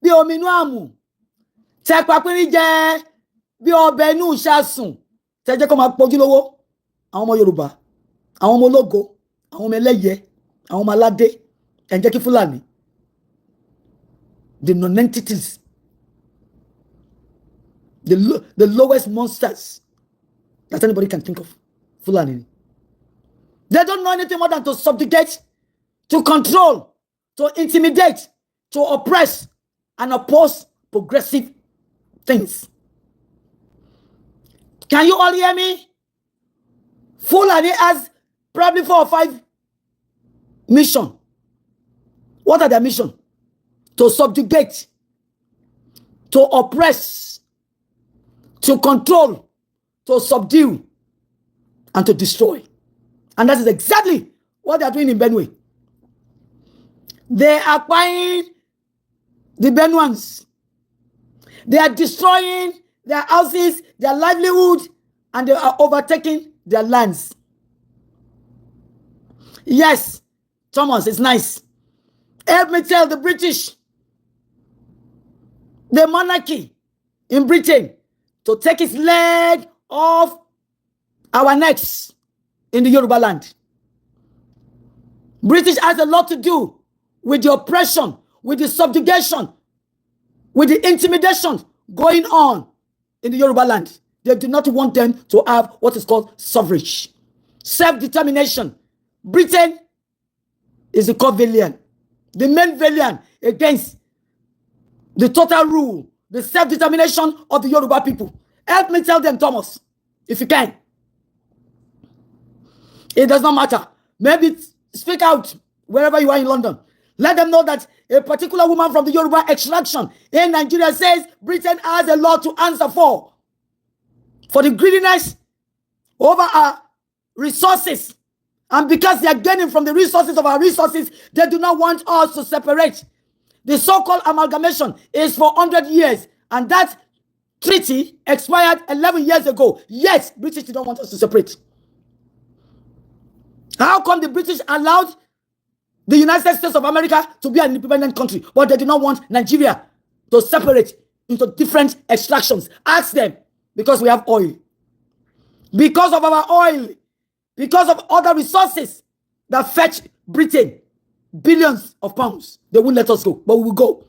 bí omi inú àmù tẹ papírí jẹ bí ọbẹ̀ inú ìṣàsùn tẹ jẹ́ kó máa pọ̀jú lówó àwọn ọmọ Yorùbá àwọn ọmọ ológo àwọn ọmọ ẹlẹ́yẹ àwọn ọmọ aládé ẹ̀ ń jẹ́ kí Fúlàní the non-entities the lowest monsters that anybody can think of Fulani. They don't know anything more than to subjugate, to control, to intimidate, to oppress and oppose progressive things. Can you all hear me? Fulani has probably 4 or 5 missions. What are their missions? To subjugate, to oppress, to control, to subdue, and to destroy. And that is exactly what they are doing in Benue. They are buying the Benuans. They are destroying their houses, their livelihood, and they are overtaking their lands. Yes, Thomas, it's nice. Help me tell the British, the monarchy in Britain, to take its leg off our necks in the Yoruba land. British has a lot to do with the oppression, with the subjugation, with the intimidation going on in the Yoruba land. They do not want them to have what is called suffrage, self-determination. Britain is the core villain, the main villain against the total rule, the self-determination of the Yoruba people. Help me tell them, Thomas, if you can. It does not matter. Maybe speak out wherever you are in London. Let them know that a particular woman from the Yoruba extraction in Nigeria says Britain has a lot to answer for the greediness over our resources. And because they are gaining from the resources of our resources, they do not want us to separate. The so-called amalgamation is for 100 years. And that treaty expired 11 years ago. Yes, British did not want us to separate. How come the British allowed the United States of America to be an independent country, but they do not want Nigeria to separate into different extractions? Ask them. Because we have oil. Because of our oil. Because of other resources that fetch Britain billions of pounds. They won't let us go, but we will go.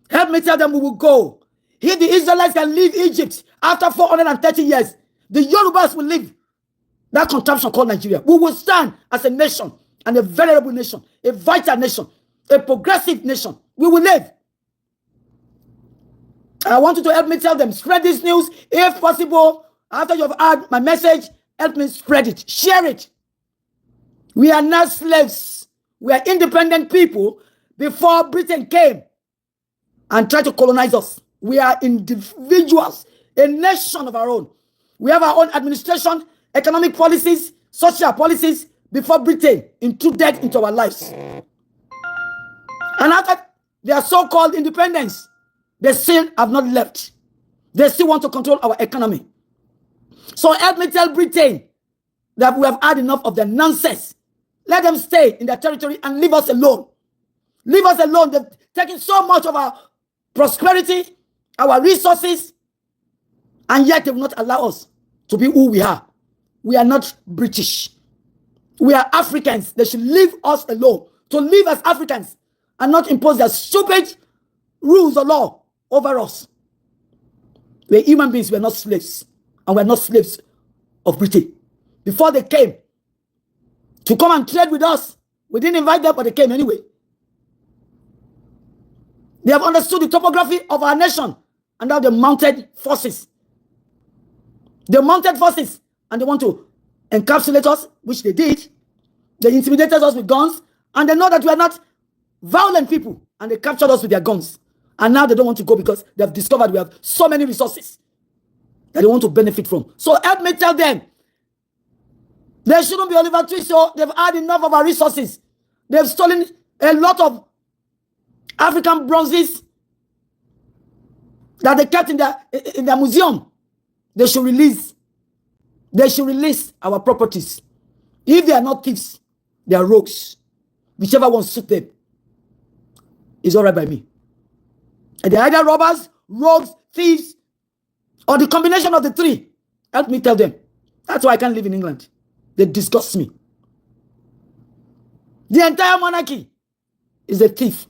Help me tell them we will go. If the Israelites can leave Egypt after 430 years, the Yorubas will leave that contraption called Nigeria. We will stand as a nation, and a venerable nation, a vital nation, a progressive nation. We will live. I want you to help me tell them, spread this news if possible. After you have heard my message, help me spread it, share it. We are not slaves. We are independent people before Britain came and tried to colonize us. We are individuals, a nation of our own. We have our own administration, economic policies, social policies before Britain intruded into our lives. And after their so-called independence, they still have not left. They still want to control our economy. So help me tell Britain that we have had enough of their nonsense. Let them stay in their territory and leave us alone. Leave us alone. They've taken so much of our prosperity, our resources, and yet they will not allow us to be who we are. We are not British. We are Africans. They should leave us alone. To live as Africans and not impose their stupid rules or law over us. We're human beings. We're not slaves. And we're not slaves of Britain. Before they came to come and trade with us, we didn't invite them, but they came anyway. They have understood the topography of our nation, and now they mounted forces. They mounted forces, and they want to encapsulate us, which they did. They intimidated us with guns, and they know that we are not violent people, and they captured us with their guns. And now they don't want to go because they have discovered we have so many resources that they want to benefit from. So help me tell them, there shouldn't be Oliver Twist. So they've had enough of our resources. They've stolen a lot of African bronzes that they kept in their museum. They should release. They should release our properties. If they are not thieves, they are rogues. Whichever one suits them is all right by me. And they're either robbers, rogues, thieves, or the combination of the three. Help me tell them. That's why I can't live in England. They disgust me. The entire monarchy is a thief.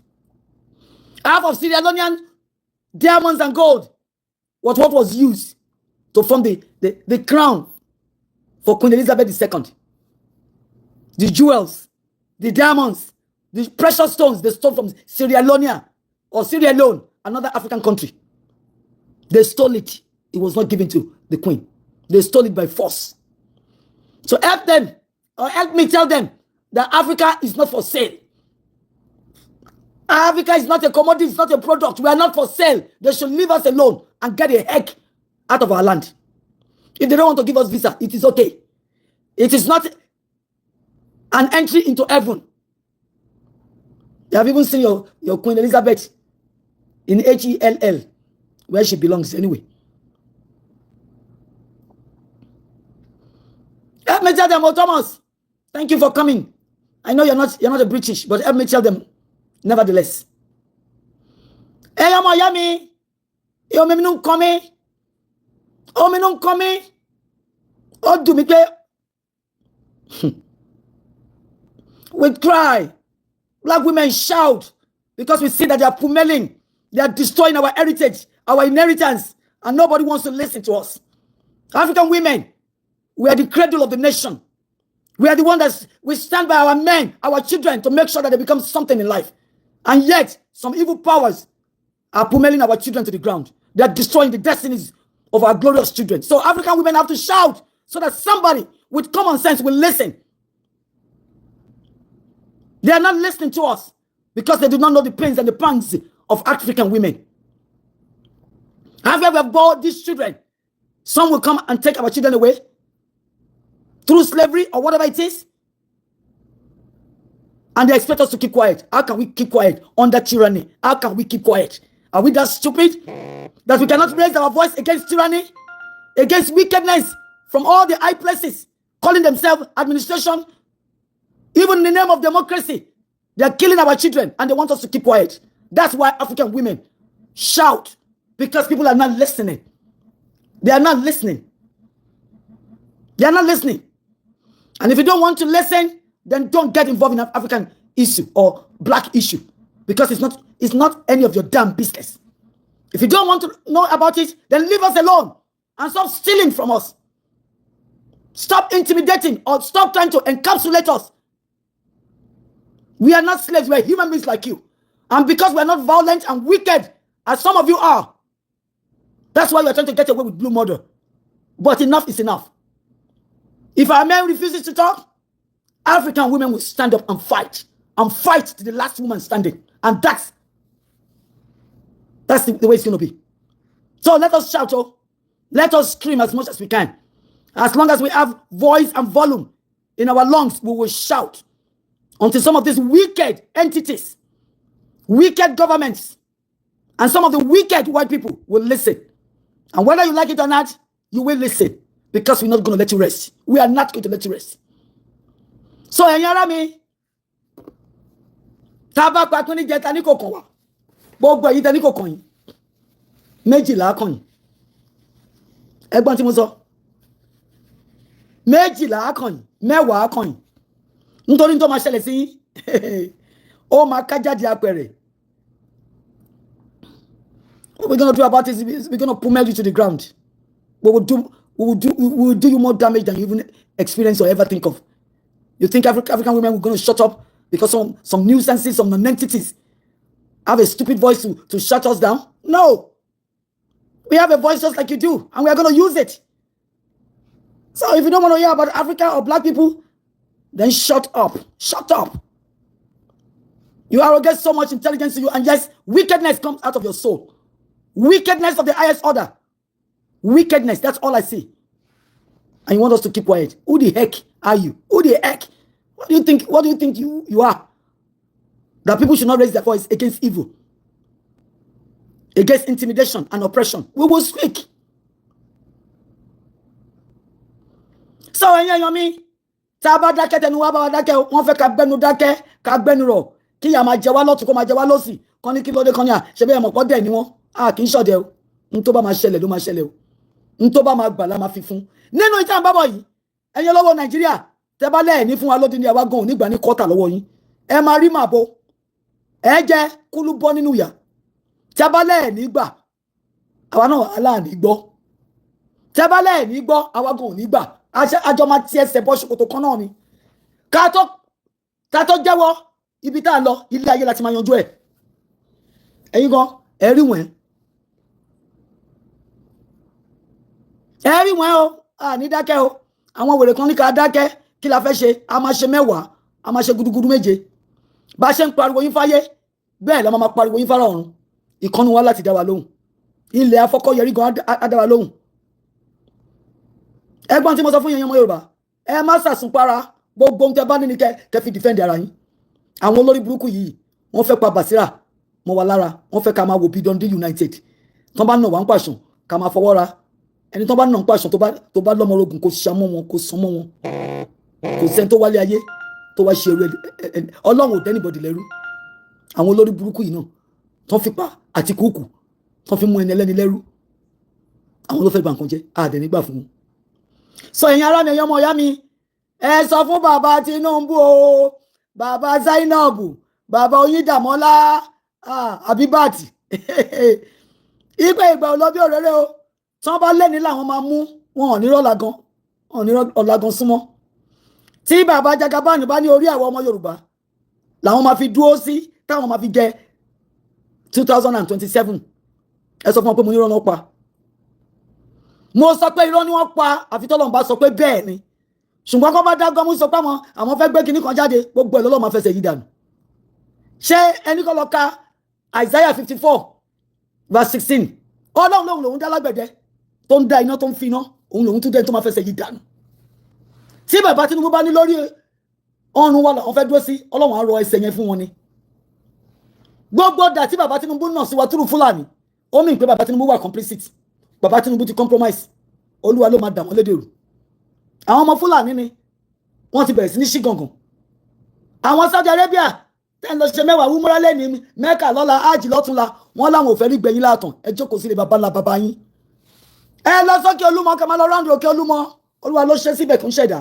Half of Sierra Leonean diamonds and gold was what was used to form the crown for Queen Elizabeth II. The jewels, the diamonds, the precious stones they stole from Sierra Leone or Sierra Leone, another African country. They stole it. It was not given to the Queen. They stole it by force. So help them, or help me tell them that Africa is not for sale. Africa is not a commodity, it's not a product. We are not for sale. They should leave us alone and get the heck out of our land. If they don't want to give us visa, it is okay. It is not an entry into heaven. You have even seen your Queen Elizabeth in HELL, where she belongs anyway. Help me tell them, oh Thomas, thank you for coming. I know you're not a British, but help me tell them, nevertheless. Hey, I'm Miami. Yo, me non come. Oh, me non come. Oh, do me play. We cry. Black women shout because we see that they are pummeling. They are destroying our heritage, our inheritance, and nobody wants to listen to us. African women, we are the cradle of the nation. We are the one that we stand by our men, our children, to make sure that they become something in life. And yet, some evil powers are pummeling our children to the ground. They are destroying the destinies of our glorious children. So African women have to shout so that somebody with common sense will listen. They are not listening to us because they do not know the pains and the pangs of African women. Have you ever bought these children? Some will come and take our children away through slavery or whatever it is. And they expect us to keep quiet. How can we keep quiet under tyranny? How can we keep quiet? Are we that stupid that we cannot raise our voice against tyranny, against wickedness from all the high places, calling themselves administration? Even in the name of democracy, they are killing our children and they want us to keep quiet. That's why African women shout, because people are not listening. They are not listening. They are not listening. And if you don't want to listen, then don't get involved in an African issue or black issue, because it's not any of your damn business. If you don't want to know about it, then leave us alone and stop stealing from us. Stop intimidating or stop trying to encapsulate us. We are not slaves. We are human beings like you. And because we are not violent and wicked, as some of you are, that's why you are trying to get away with blue murder. But enough is enough. If our man refuses to talk, African women will stand up and fight to the last woman standing. And that's the way it's going to be. So let us shout, oh. Let us scream as much as we can. As long as we have voice and volume in our lungs, we will shout until some of these wicked entities, wicked governments, and some of the wicked white people will listen. And whether you like it or not, you will listen, because we're not going to let you rest. We are not going to let you rest. So, Enyarami, Taba Kwakuni Jetani Kokowa, Bobo Yitani Kokoin, Mejila Akon, Egbantimoso, Mejila Akon, Mewa Akon, Ntorin to Mashelesi, Oh Makaja Diapere. What we're going to do about this is we're going to pummel you to the ground. We will do you more damage than you even experience or ever think of. You think African women are going to shut up because some nuisances, some non-entities have a stupid voice to shut us down? No. We have a voice just like you do, and we are going to use it. So if you don't want to hear about Africa or black people, then shut up. Shut up. You arrogate so much intelligence to you, and yes, wickedness comes out of your soul. Wickedness of the highest order. Wickedness, that's all I see. And you want us to keep quiet. Who the heck are you? Who the heck? What do you think you are? That people should not raise their voice against evil, against intimidation and oppression. We will speak. So, Yomi, Taba Dake Tenuaba Dake, one for Kabenu Dake, Kabenuro, Kiyama Jawalo to come Jawalosi, Konikilo de Konya, Shebe, what then you kì í ṣọdẹ o. Ntoba máa ṣẹlẹ̀ ló máa ṣẹlẹ̀ o. Ntoba máa gbà la máa fi fún. Nínú ìtàn bàbá yìí, ẹ̀yin lọ́wọ́ Nàìjíríà, tẹ́ bá lẹ́ẹ̀ ní fún wa lódì ní àwa gan nígbà ní kọ́tà lọ́wọ́ yín. Ẹ máa rí màbo. Ẹ jẹ́ kúlú bọ́ nínú ìyà. Tẹ́ bá lẹ́ẹ̀ ní gbà, àwa náà aláàní gbọ́. Tẹ́ bá lẹ́ẹ̀ ní gbọ́, àwa gan ní gbà. Àjọ máa ti ẹsẹ̀ bọ́ ṣòkòtò kan náà ni. Ká tó jẹ́wọ́ ibi tá a lọ, ilé ayé láti máa yanjú ẹ̀. Ẹ̀yin gan, ẹ rí wọ̀n. Ẹ̀rí wọn o, ní dákẹ́ o. Àwọn wèrè kan ní ká dákẹ́, kí la fẹ́ ṣe? A máa ṣe mẹ́wàá, a máa ṣe gudugudu méje. Bá ṣe ń pariwo yín fáyé, bẹ́ẹ̀ la máa pariwo yín fára ọ̀run. Ìkànnì wa láti dá wa lóhùn. Ilẹ̀ afọ́kọ́yẹrí gan á dá wa lóhùn. Ẹgbọ́n tí mo sọ fún yín ọmọ Yorùbá, ẹ má sàsùnpara, gbogbo ohun tẹ́ bá ní ni kẹ́ fi defend ara yín. Àwọn olórí burúkú yìí, wọ́n fẹ́ pa Basira mọ́ wa lára, wọ́n fẹ́ ká máa wò bí Dundee United. Tán bá nà wá ń pàṣán, ká máa fọwọ́ ra. Ẹni tó bá nà ń pàṣán tó bá lọ́mọ ogun kò ṣàmọ́ wọn, kò sánmọ́ wọn. Kò sẹ́ni tó wálé ayé tó wá ṣe ọlọ́run ò dẹ́nìbọ̀dì lẹ́rú àwọn olórí burúkú yìí náà tó fi pa àti kúkú tó fi mú ẹni ẹlẹ́ni lẹ́rú àwọn ló fẹ́ bà nǹkan jẹ́ àdẹ̀ nígbà fún wọn. sọ ẹ̀yin ará mi ẹ̀yin ọmọ ìyá mi ẹ sọ fún bàbá Tinubu o bàbá Zainabu bàbá Oyindamola Abibati ìgbà olóbí òréré o tí wọ́n bá lẹ́ni làwọn máa mú wọn ò ní ọ̀làgàn súnmọ́ tí bàbá Jagaban bá ní orí àwọn ọmọ Yorùbá làwọn máa fi dúró sí táwọn máa fi jẹ 2027 ẹ sọ fún wọn pé mo ní irọ́ ni wọ́n pa mo sọ pé irọ́ ni wọ́n pa àfi tọ́lọ́run bá sọ pé bẹ́ẹ̀ ni ṣùgbọ́n kọ́ bá dágọ́ mú sọ pé àwọn fẹ́ gbé kinní kan jáde gbogbo ẹ̀ lọ́lọ́ máa fẹsẹ̀ yìí dànù ṣé ẹni kọ́ lọ ka Isaiah 54 verse 16 ọlọ́run lòun dá lágbẹ̀dẹ tó ń dá iná tó ń fi iná òun lòun tún dẹ́ tó máa fẹsẹ̀ yìí dànù tí bàbá Tinubu bá ní lórí ọrùn wa làwọn fẹ́ dúró sí ọlọ́run á rọ ẹsẹ̀ yẹn fún wọn ni gbogbo ọ̀dà tí bàbá Tinubu náà sí wa túrú Fúlàní ó mìn pé bàbá Tinubu wà complicit bàbá Tinubu ti compromise olúwa ló máa dà wọ́n lédè rú àwọn ọmọ Fúlàní ni wọ́n ti bẹ̀rẹ̀ sí ní ṣí gàngàn àwọn Saudi Arabia tẹ́ ń lọ ṣe mẹ́wàá wúmúrá lẹ́ni Mẹ́kà lọ́la Hajj lọ́túnla wọ́n láwọn ò fẹ́ rí gbẹ̀yìn látàn ẹ jókòó sílé bàbá ńlá bàbá yín ẹ lọ sókè Olúmọ kẹ́ máa lọ ráńdù òkè Olúmọ olúwa ló ṣe síbẹ̀ kí ń ṣẹ̀dá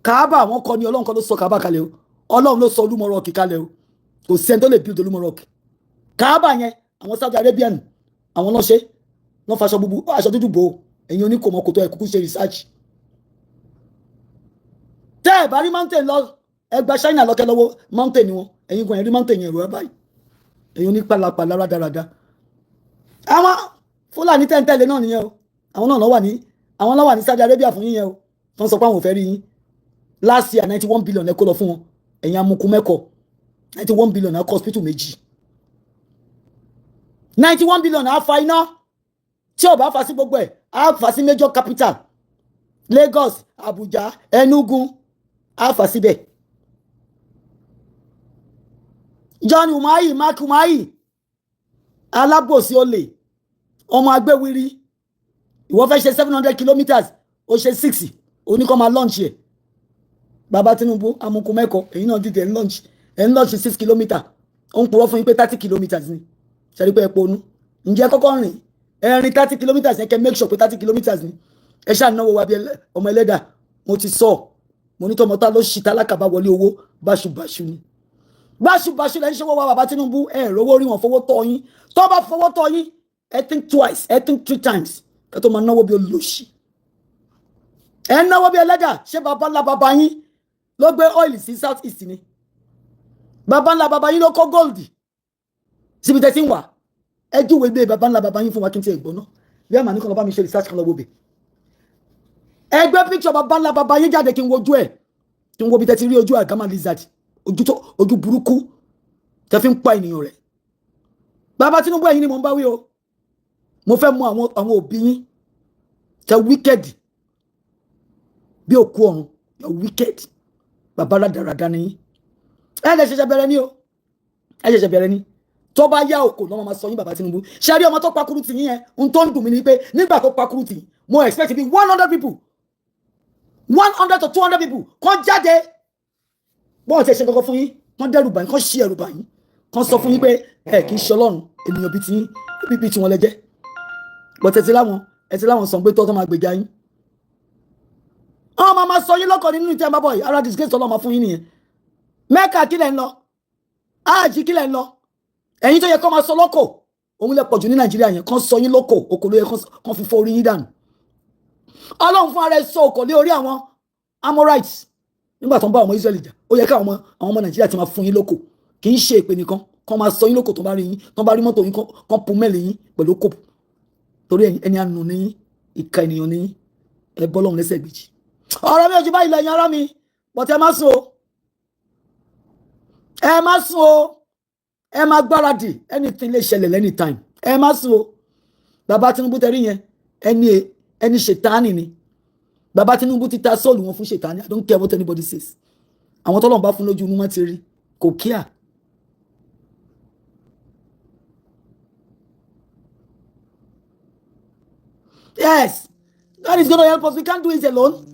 Káàbà wọn kọ ni ọlọ́run kan ló sọ Káàbà kalẹ̀ o ọlọ́run ló sọ Olúmọ rọ̀kì kalẹ̀ o kò sẹ́ni tó lè build Olúmọ rọ̀kì Káàbà yẹn àwọn Saudi Arabian àwọn náà ṣe wọ́n faṣọ aṣọ dúdú bò ó ẹ̀yin oníkòmọ́ kòtò ẹ̀kúkú ṣe research tẹ́ ẹ̀ bá rí mountain lọ ẹgbà China lọ́kẹ́ lọ́wọ́ mountain ni wọn ẹ̀yin gan ẹ̀rí mountain yẹn rọ ẹ báyìí ẹ̀yin onípàlàpàlà rádaràda àwọn Fúlàní tẹ́ntẹ́lẹ̀ náà nìyẹn o àwọn náà lọ́wọ́ ní Saudi Arabia fún yín yẹn o tó ń sọ pé àwọn ò fẹ́ rí yín last year 91 billion ẹ kó lọ fún wọn ẹ̀yin amukú mẹ́kọ̀ 91 billion ẹ kọ́ hospital méjì 91 billion á fa iná tí ò bá fa sí gbogbo ẹ̀ á fa sí major capital Lagos Abuja Enugu á fa síbẹ̀ John Umahi Mark Umahi alábòsí olè ọmọ agbéwìrì ìwọ fẹ́ ṣe 700 kilometers ó ṣe 60 oníkọ́ máa launch ẹ̀ bàbá Tinubu amukú mẹ́kọ̀ èyí náà dìde ẹ̀ ń launch 6 kilometers ó ń purọ́ fún yín pé 30 kilometers ni ṣẹ́rí pé ẹ ponú ǹjẹ́ kọ́kọ́ rìn ẹ̀rin 30 kilometers yẹn kẹ́ make sure pé 30 kilometers ni ẹ ṣáà náwó wa bí ọmọ ẹlẹ́dà mo ti sọ mo ní tọmọta ló ṣì tálákà bá wọlé owó báṣubàṣu ni báṣubàṣu lẹ́yìn ṣọwọ́ wa bàbá Tinubu ẹ̀ rówó rí wọn fowó tọ́ yín tó bá fowó tọ́ yín ẹ think twice ẹ think 3 times kẹ́ tó máa náwó bí olóṣì ẹ náwó bí ẹlẹ́dà ṣé bàbá ńlá bàbá yín ló gbé oil sí south east ni bàbá ńlá bàbá yín ló kó gold síbi tẹ́ ti ń wà ẹ júwèé gbé bàbá ńlá bàbá yín fún wa kí n ti ẹ̀ gbọ́ná bí àmà ní kan lọ bá mi ṣe research kan lọ wòbẹ̀ ẹgbẹ́ picture bàbá ńlá bàbá yín jáde kí n wojú ẹ̀ kí n wo bí tẹ́ ti rí ojú àgámà lizard ojú burúkú tẹ́ fi ń pa ènìyàn rẹ̀ bàbá Tinubu ẹ̀yin ni mo ń bá wí o mo fẹ́ mú àwọn òbí yín tẹ́ wicked bí òkú ọ̀run tẹ́ wicked bàbá rádaràdá ni yín ẹ lè ṣẹ̀ṣẹ̀ bẹ̀rẹ̀ ni o ẹ ṣẹ̀ṣẹ̀ bẹ̀rẹ̀ ni tó bá yá òkò náà máa sọ yín bàbá Tinubu ṣe rí ọmọ tó pakuru tì yín yẹn ohun tó ń dùn mí ni pé nígbà tó pakuru tì mo expect bí 100 people 100 to 200 people kàn jáde bọ́n ti ṣe kankan fún yín kàn dẹ́rù bá yín kàn ṣí ẹ̀rù bá yín kàn sọ fún yín pé ẹ kì í ṣe Ọlọ́run ènìyàn bíi ti yín bíi tí wọ́n lẹ jẹ́ bọ́tẹ̀ ti láwọn sọ pé tó máa gbèjà yín àwọn máa sọ yín lọ́kọ̀ nínú ìtẹ́ àbábọ̀ yìí ara disgrace Ọlọ́run fún yín nìyẹn Mẹ́kà kílẹ̀ ń lọ Hajj kílẹ̀ ń lọ ẹ̀yin tó yẹ kó máa sọ lóko òun lè pọ̀jù ní Nàìjíríà yẹn kàn sọ yín lóko òkò ló yẹ kàn fi fọ́ orí yín dànù Ọlọ́run fún ara ẹ̀ sọ òkò lé orí àwọn Amorites nígbà tó ń bá ọmọ Israẹli jà ó yẹ ká àwọn ọmọ Nàìjíríà ti máa fún yín lóko kì í ṣe èpè nìkan kàn máa sọ yín lóko tó bá rí yín tó bá rí mọ́tò yín kàn pọ̀ mẹ́lẹ̀ yín pẹ̀lú kò torí ẹni àánú ní yín ìka ènìyàn ní yín ẹ bọ́ lọ́run lẹ́sẹ̀ gbèjì ọ̀rọ̀ mi ò jù báyìí lọ ẹ̀yin ará mi but ẹ má sùn o ẹ má sùn o ẹ má gbáradì anything lè ṣẹlẹ̀ anytime ẹ má sùn o bàbá Tinubu tẹrí yẹn ẹni ṣètánì ni bàbá Tinubu ti ta sóòlù wọn fún ṣètánì I don't care what anybody says àwọn tọ́lọ́run bá fún lójú inú wọn ti rí kò kíá yes God is going to help us we can't do it alone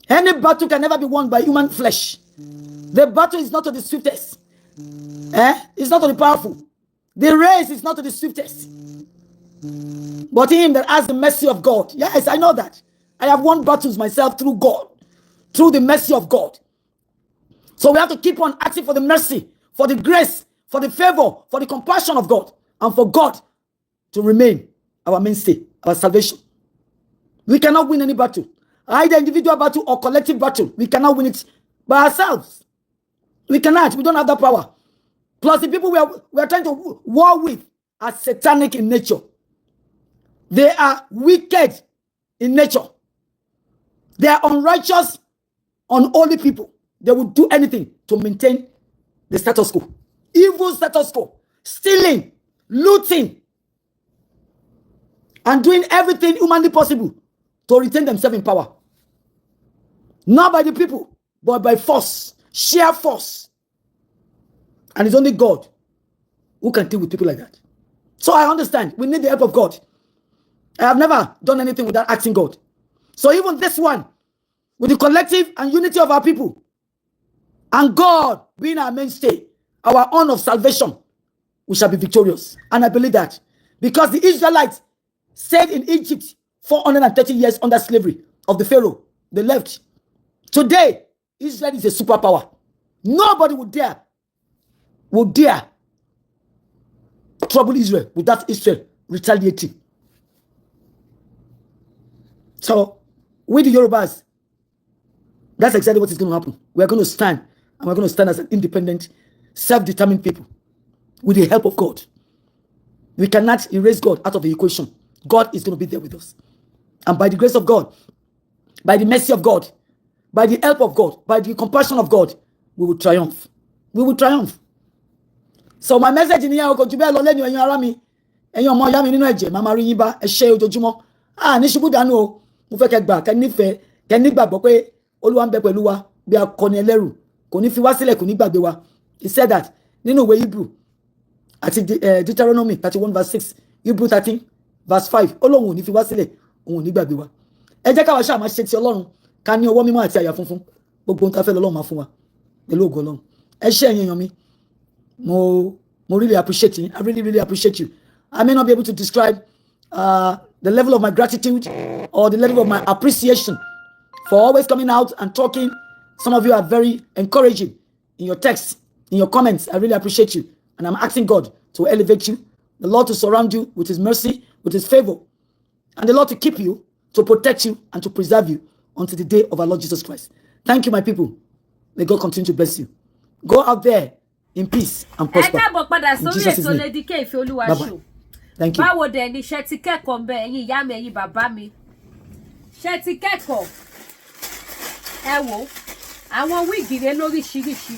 any battle can never be won by human flesh The battle is not to the swiftest. It's not to the powerful. The race is not to the swiftest. But him that has the mercy of God. Yes, I know that. I have won battles myself through God. Through the mercy of God. So we have to keep on asking for the mercy, for the grace, for the favor, for the compassion of God, and for God to remain our mainstay, our salvation. We cannot win any battle. Either individual battle or collective battle. We cannot win it by ourselves. We cannot. We don't have that power. Plus, the people we are trying to war with are satanic in nature. They are wicked in nature. They are unrighteous, unholy people. They will do anything to maintain the status quo. Evil status quo. Stealing, looting, and doing everything humanly possible to retain themselves in power. Not by the people, but by force. Sheer force. And it's only God who can deal with people like that. So I understand. We need the help of God. I have never done anything without asking God. So even this one, with the collective and unity of our people, and God being our mainstay, our horn of salvation, we shall be victorious. And I believe that. Because the Israelites stayed in Egypt 430 years under slavery of the Pharaoh. They left. Today, Israel is a superpower. Nobody would dare trouble Israel without Israel retaliating. So, with the Yorubas, that's exactly what is going to happen. We're going to stand, and we're going to stand as an independent, self-determined people with the help of God. We cannot erase God out of the equation. God is going to be there with us. And by the grace of God, by the mercy of God, by the help of God, by the compassion of God, we will triumph. We will triumph. So my message in here, I'm going to be able to you arami. Ẹ̀yin ọmọ ìyá mi nínú ẹ̀jẹ̀, màmá rí yín bá, ẹ ṣé ojoojúmọ́. Ní ṣubú dànù o. Mo fẹ́ kẹ́ gbà, kẹ́ nífẹ̀ẹ́, kẹ́ nígbàgbọ́ pé Olúwa ń bẹ pẹ̀lú wa bí akọni ẹlẹ́rù. Kò ní fi wá sílẹ̀, kò ní gbàgbé wa. He said that nínú ìwé Hebrew àti Deuteronomy 31 verse 6, Hebrew 13 verse 5. Ọlọ́run ò ní fi wá sílẹ̀, òun ò ní gbàgbé wa. Ẹ jẹ́ ká wá ṣáà máa ṣe ti Ọlọ́run, ká ní ọwọ́ mímọ́ àti àyà funfun. Gbogbo ohun tá fẹ́ lọ́lọ́run máa fún wa. Pẹ̀lú ògo Ọlọ́run. Ẹ ṣé ẹ̀yin èèyàn mi. Mo really appreciate you. I really appreciate you. I may not be able to describe the level of my gratitude or the level of my appreciation for always coming out and talking. Some of you are very encouraging in your texts, in your comments. I really appreciate you. And I'm asking God to elevate you, the Lord to surround you with his mercy, with his favor, and the Lord to keep you, to protect you, and to preserve you until the day of our Lord Jesus Christ. Thank you, my people. May God continue to bless you. Go out there in peace and prosper. In Jesus' name. Bye-bye. Thank you. Báwo dẹ̀ ni ṣe ti kẹ́kọ̀ọ́ ńbẹ̀ ẹ̀yin ìyá mi ẹ̀yin bàbá mi? Ṣé ti kẹ́kọ̀ọ́? Ẹ wò àwọn wíìgì rẹ̀ lóríṣiríṣi.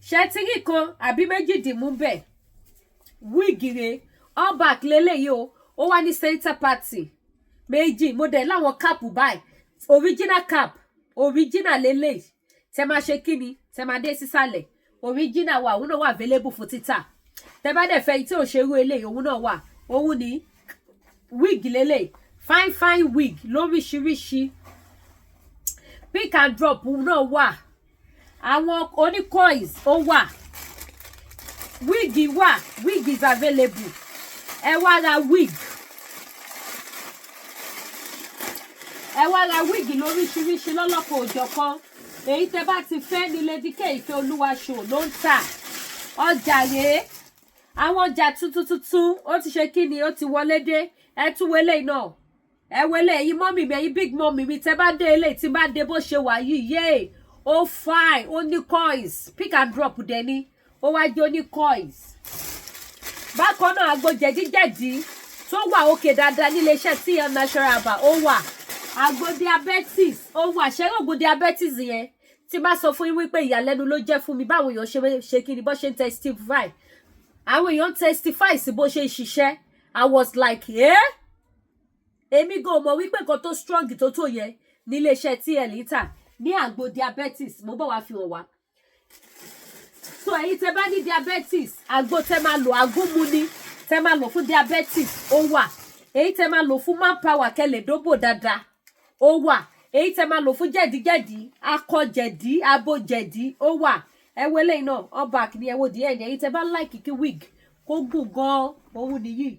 Ṣé ti rí kan àbí méjì dìmú bẹ̀? Wíìgì rẹ̀ all back lélẹ́yìí o. Ó wá ní center party. Méjì mo dẹ̀ láwọn cap báyìí. Original cap. Original lélẹ́yìí. Tẹ́ máa ṣe kíni? Tẹ́ máa dé sísàlẹ̀. Original wà, òun náà wà available fún títà. Tẹ́ bá dẹ̀ fẹ́ tí ò ṣe irú eléyìí, òun náà wà. Òun ní wig lélẹ̀, fine wig lóríṣiríṣi. Pick and drop òun náà wà. Àwọn oní coins ó wà. Wig wà, wig is available. Ẹ wá ra wig. Ẹ wá ra wig lóríṣiríṣi lọ́lọ́kọ̀ òjọ̀kan. Èyí tẹ́ bá ti fẹ́ ní Lady K Ìfẹ́ Olúwa show ló ń tà. Ọjà rèé. Àwọn ọjà tuntun ó ti ṣe kíni ó ti wọlé dé. Ẹ tún wọlé náà. Ẹ wọlé ẹ̀yin mọ́mì mi ẹ̀yin big mọ́mì mi tẹ́ bá dé ilé tí bá dé bó ṣe wà yìí yé. Ó fine ó ní coins pick and drop dẹ̀ ni. Ó wá jẹ́ ó ní coins. Bákan náà àgbo jẹ̀díjẹ̀dí tó wà òkè dáadáa nílé iṣẹ́ TN Natural Bar ó wà. Àgbo diabetes ó wà ṣé ògùn diabetes yẹn tí bá sọ fún yín wípé ìyàlẹ́nu ló jẹ́ fún mi báwo èèyàn ṣe kí ni bó ṣe ń testify àwọn èèyàn testify sí bó ṣe ń ṣiṣẹ́ I was like èmi gan mọ̀ wípé nǹkan tó strong tó yẹ nílé iṣẹ́ TL lítà ní àgbo diabetes mo bọ̀ wá fi hàn wá so èyí tẹ́ bá ní diabetes àgbo tẹ́ máa lò àgúnmu ni tẹ́ máa lò fún diabetes ó wà èyí tẹ́ máa lò fún manpower kẹ́ lè dóbò dáadáa ó wà èyí tẹ́ máa lò fún jẹ̀díjẹ̀dí akọ jẹ̀dí abo jẹ̀dí ó wà ẹ wo eléyìí náà all back ni ẹ wo díẹ̀ ní èyí tẹ́ bá like kí wig kó gùn gan òun nìyí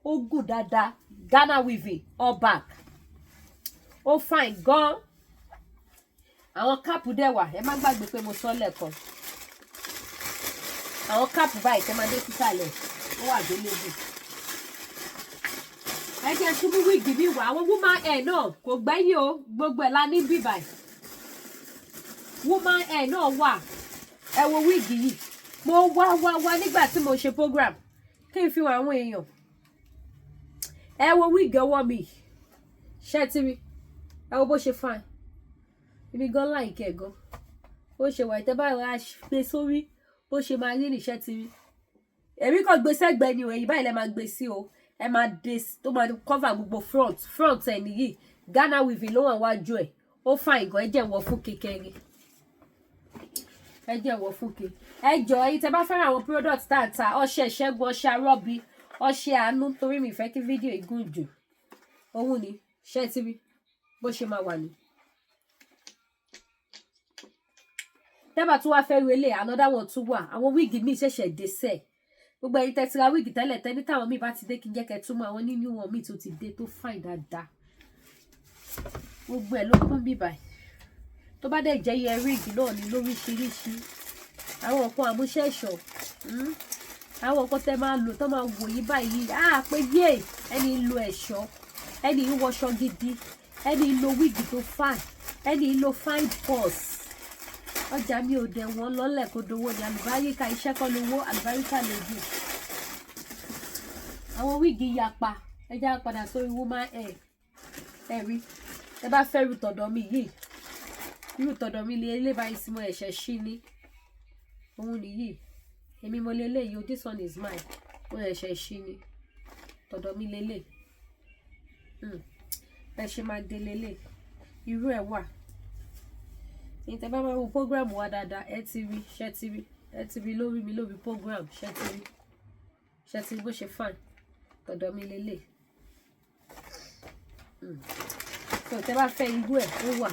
ó gùn dáadáa Ghana weaving all back ó fine gan àwọn káàpù dẹ̀ wà ẹ má gbàgbé pé mo sọ lẹ́ẹ̀kan àwọn káàpù báyìí tẹ́ máa dé sísàlẹ̀ ó wà délébù ẹ jẹ́ túbú wíìgì mi wà àwọn woman hair náà kò gbẹ́yìn o gbogbo ẹ̀ la ní bíbà woman hair náà wà ẹ wo wíìgì yìí mo wá nígbà tí mo ṣe program kí n fi hàn àwọn èèyàn ẹ wo wíìgì ọwọ́ mi ṣé ti rí ẹ wo bó ṣe fine ibi gan láìkẹ́ gan ó ṣe wà ìtẹ́ báyìí wá gbé sórí bó ṣe máa rí níṣẹ́ ti rí èmi kàn gbé sẹ́gbẹ̀ẹ́ ni o èyí báyìí lẹ máa gbé sí o ẹ máa dé tó máa cover gbogbo front ẹ nìyí Ghana weaving ló wà wájú ẹ ó fine gan ẹ jẹ́ wọ fún kékeré ẹ jẹ́ wọ fún ké ẹ jọ èyí tẹ́ bá fẹ́ràn àwọn product tá à ń ta ọṣẹ ìṣẹ́gun ọṣẹ arọ́bí ọṣẹ àánú torí mi fẹ́ kí fídíò ìgùn jù òun ni ṣé ti rí bó ṣe máa wà ní. tẹ́bà tún wá fẹ́ relé another one tún wà àwọn wíìgì míì ṣẹ̀ṣẹ̀ dé sẹ́ẹ̀ gbogbo ẹ̀yin tẹ́ ti ra wíìgì tẹ́lẹ̀ tẹ́ ní táwọn míì bá ti dé kí n jẹ́ kẹ́ túmọ̀ àwọn nínú wọn míì tó ti dé tó fine dáadáa gbogbo ẹ̀ ló kún bíbà tó bá dẹ̀ jẹ́ iye ríìgì náà ní lóríṣiríṣi àwọn nǹkan àmúṣẹ́ṣọ̀ àwọn nǹkan tẹ́ máa lò tó máa wò yí báyìí pé yé ẹni lo ẹ̀ṣọ́ ẹni wọṣọ gidi ẹni lo wíìgì tó fine ẹni lo fine purse ọjà mi ò dẹ̀ wọ́n lọ́lẹ̀ kó dowó ní àlùbáríkà iṣẹ́ kọ́ lówó àlùbáríkà lójú àwọn wíìgì yapa ẹja padà sórí woman hair ẹ̀rí ẹ bá fẹ́ rútọ̀dọ̀ mi yìí rútọ̀dọ̀ mi lè lé báyìí sí mo ẹ̀ṣẹ̀ ṣí ní òun nìyí èmi mo lélẹ̀ yìí this one is mine mo ẹ̀ṣẹ̀ ṣí ní tọ̀dọ̀ mi lélẹ̀ ẹ ṣe máa dé lélẹ̀ irú ẹ̀ wà ìtẹ́ bá máa wo program wa dáadáa ẹ ti rí ṣẹ́ ti rí ẹ ti rí lórí mi lórí program ṣẹ́ ti rí bó ṣe fine tọ̀dọ̀ mi lélẹ̀ tó tẹ́ bá fẹ́ irú ẹ̀ ó wà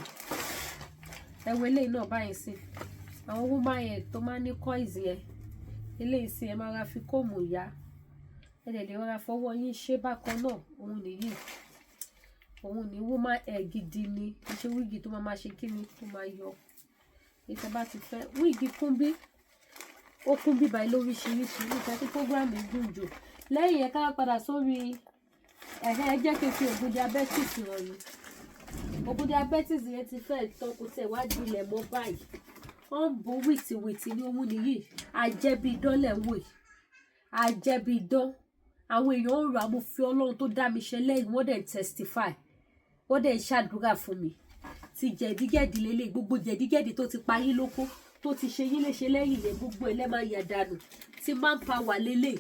ẹ wo eléyìí náà báyìí sí àwọn woman yẹn tó máa ní coils yẹn eléyìí sí ẹ máa ra fi kóòmù yá ẹ dẹ̀ lè rọra fọwọ́ yín ṣe bákan náà òun nìyí òun ní woman hair gidi ni ṣe wíìgì tó máa ṣe kí ni tó máa yọ ìtẹ́ bá ti fẹ́ wíìgì kún bí ó kún bí báyìí lóríṣiríṣi nípa tí programme gùn jù lẹ́yìn yẹn ká padà sórí ẹ̀hẹ́ ẹ jẹ́ kí n fi ògùn diabetes wọ̀nyí ògùn diabetes yẹn ti fẹ́ tán kò tẹ̀ wá dilẹ̀ mọ́ báyìí wọ́n ń bo wìtìwìtì ní òun nìyí àjẹbí idán lẹ̀ ń wò yìí àjẹbí idán àwọn èèyàn ń rà mo fi Ọlọ́run tó dá mi ṣe lẹ́yìn wọ́n dẹ̀ testify wọ́n dẹ̀ ṣàdúrà fún mi ti jẹ̀dígẹ̀dì lélẹ̀ gbogbo jẹ̀dígẹ̀dì tó ti pa yín lóko tó ti ṣe yín léṣe lẹ́yìn yẹn gbogbo ẹ̀ lẹ́ máa yà dànù tí máa ń pa wà lélẹ̀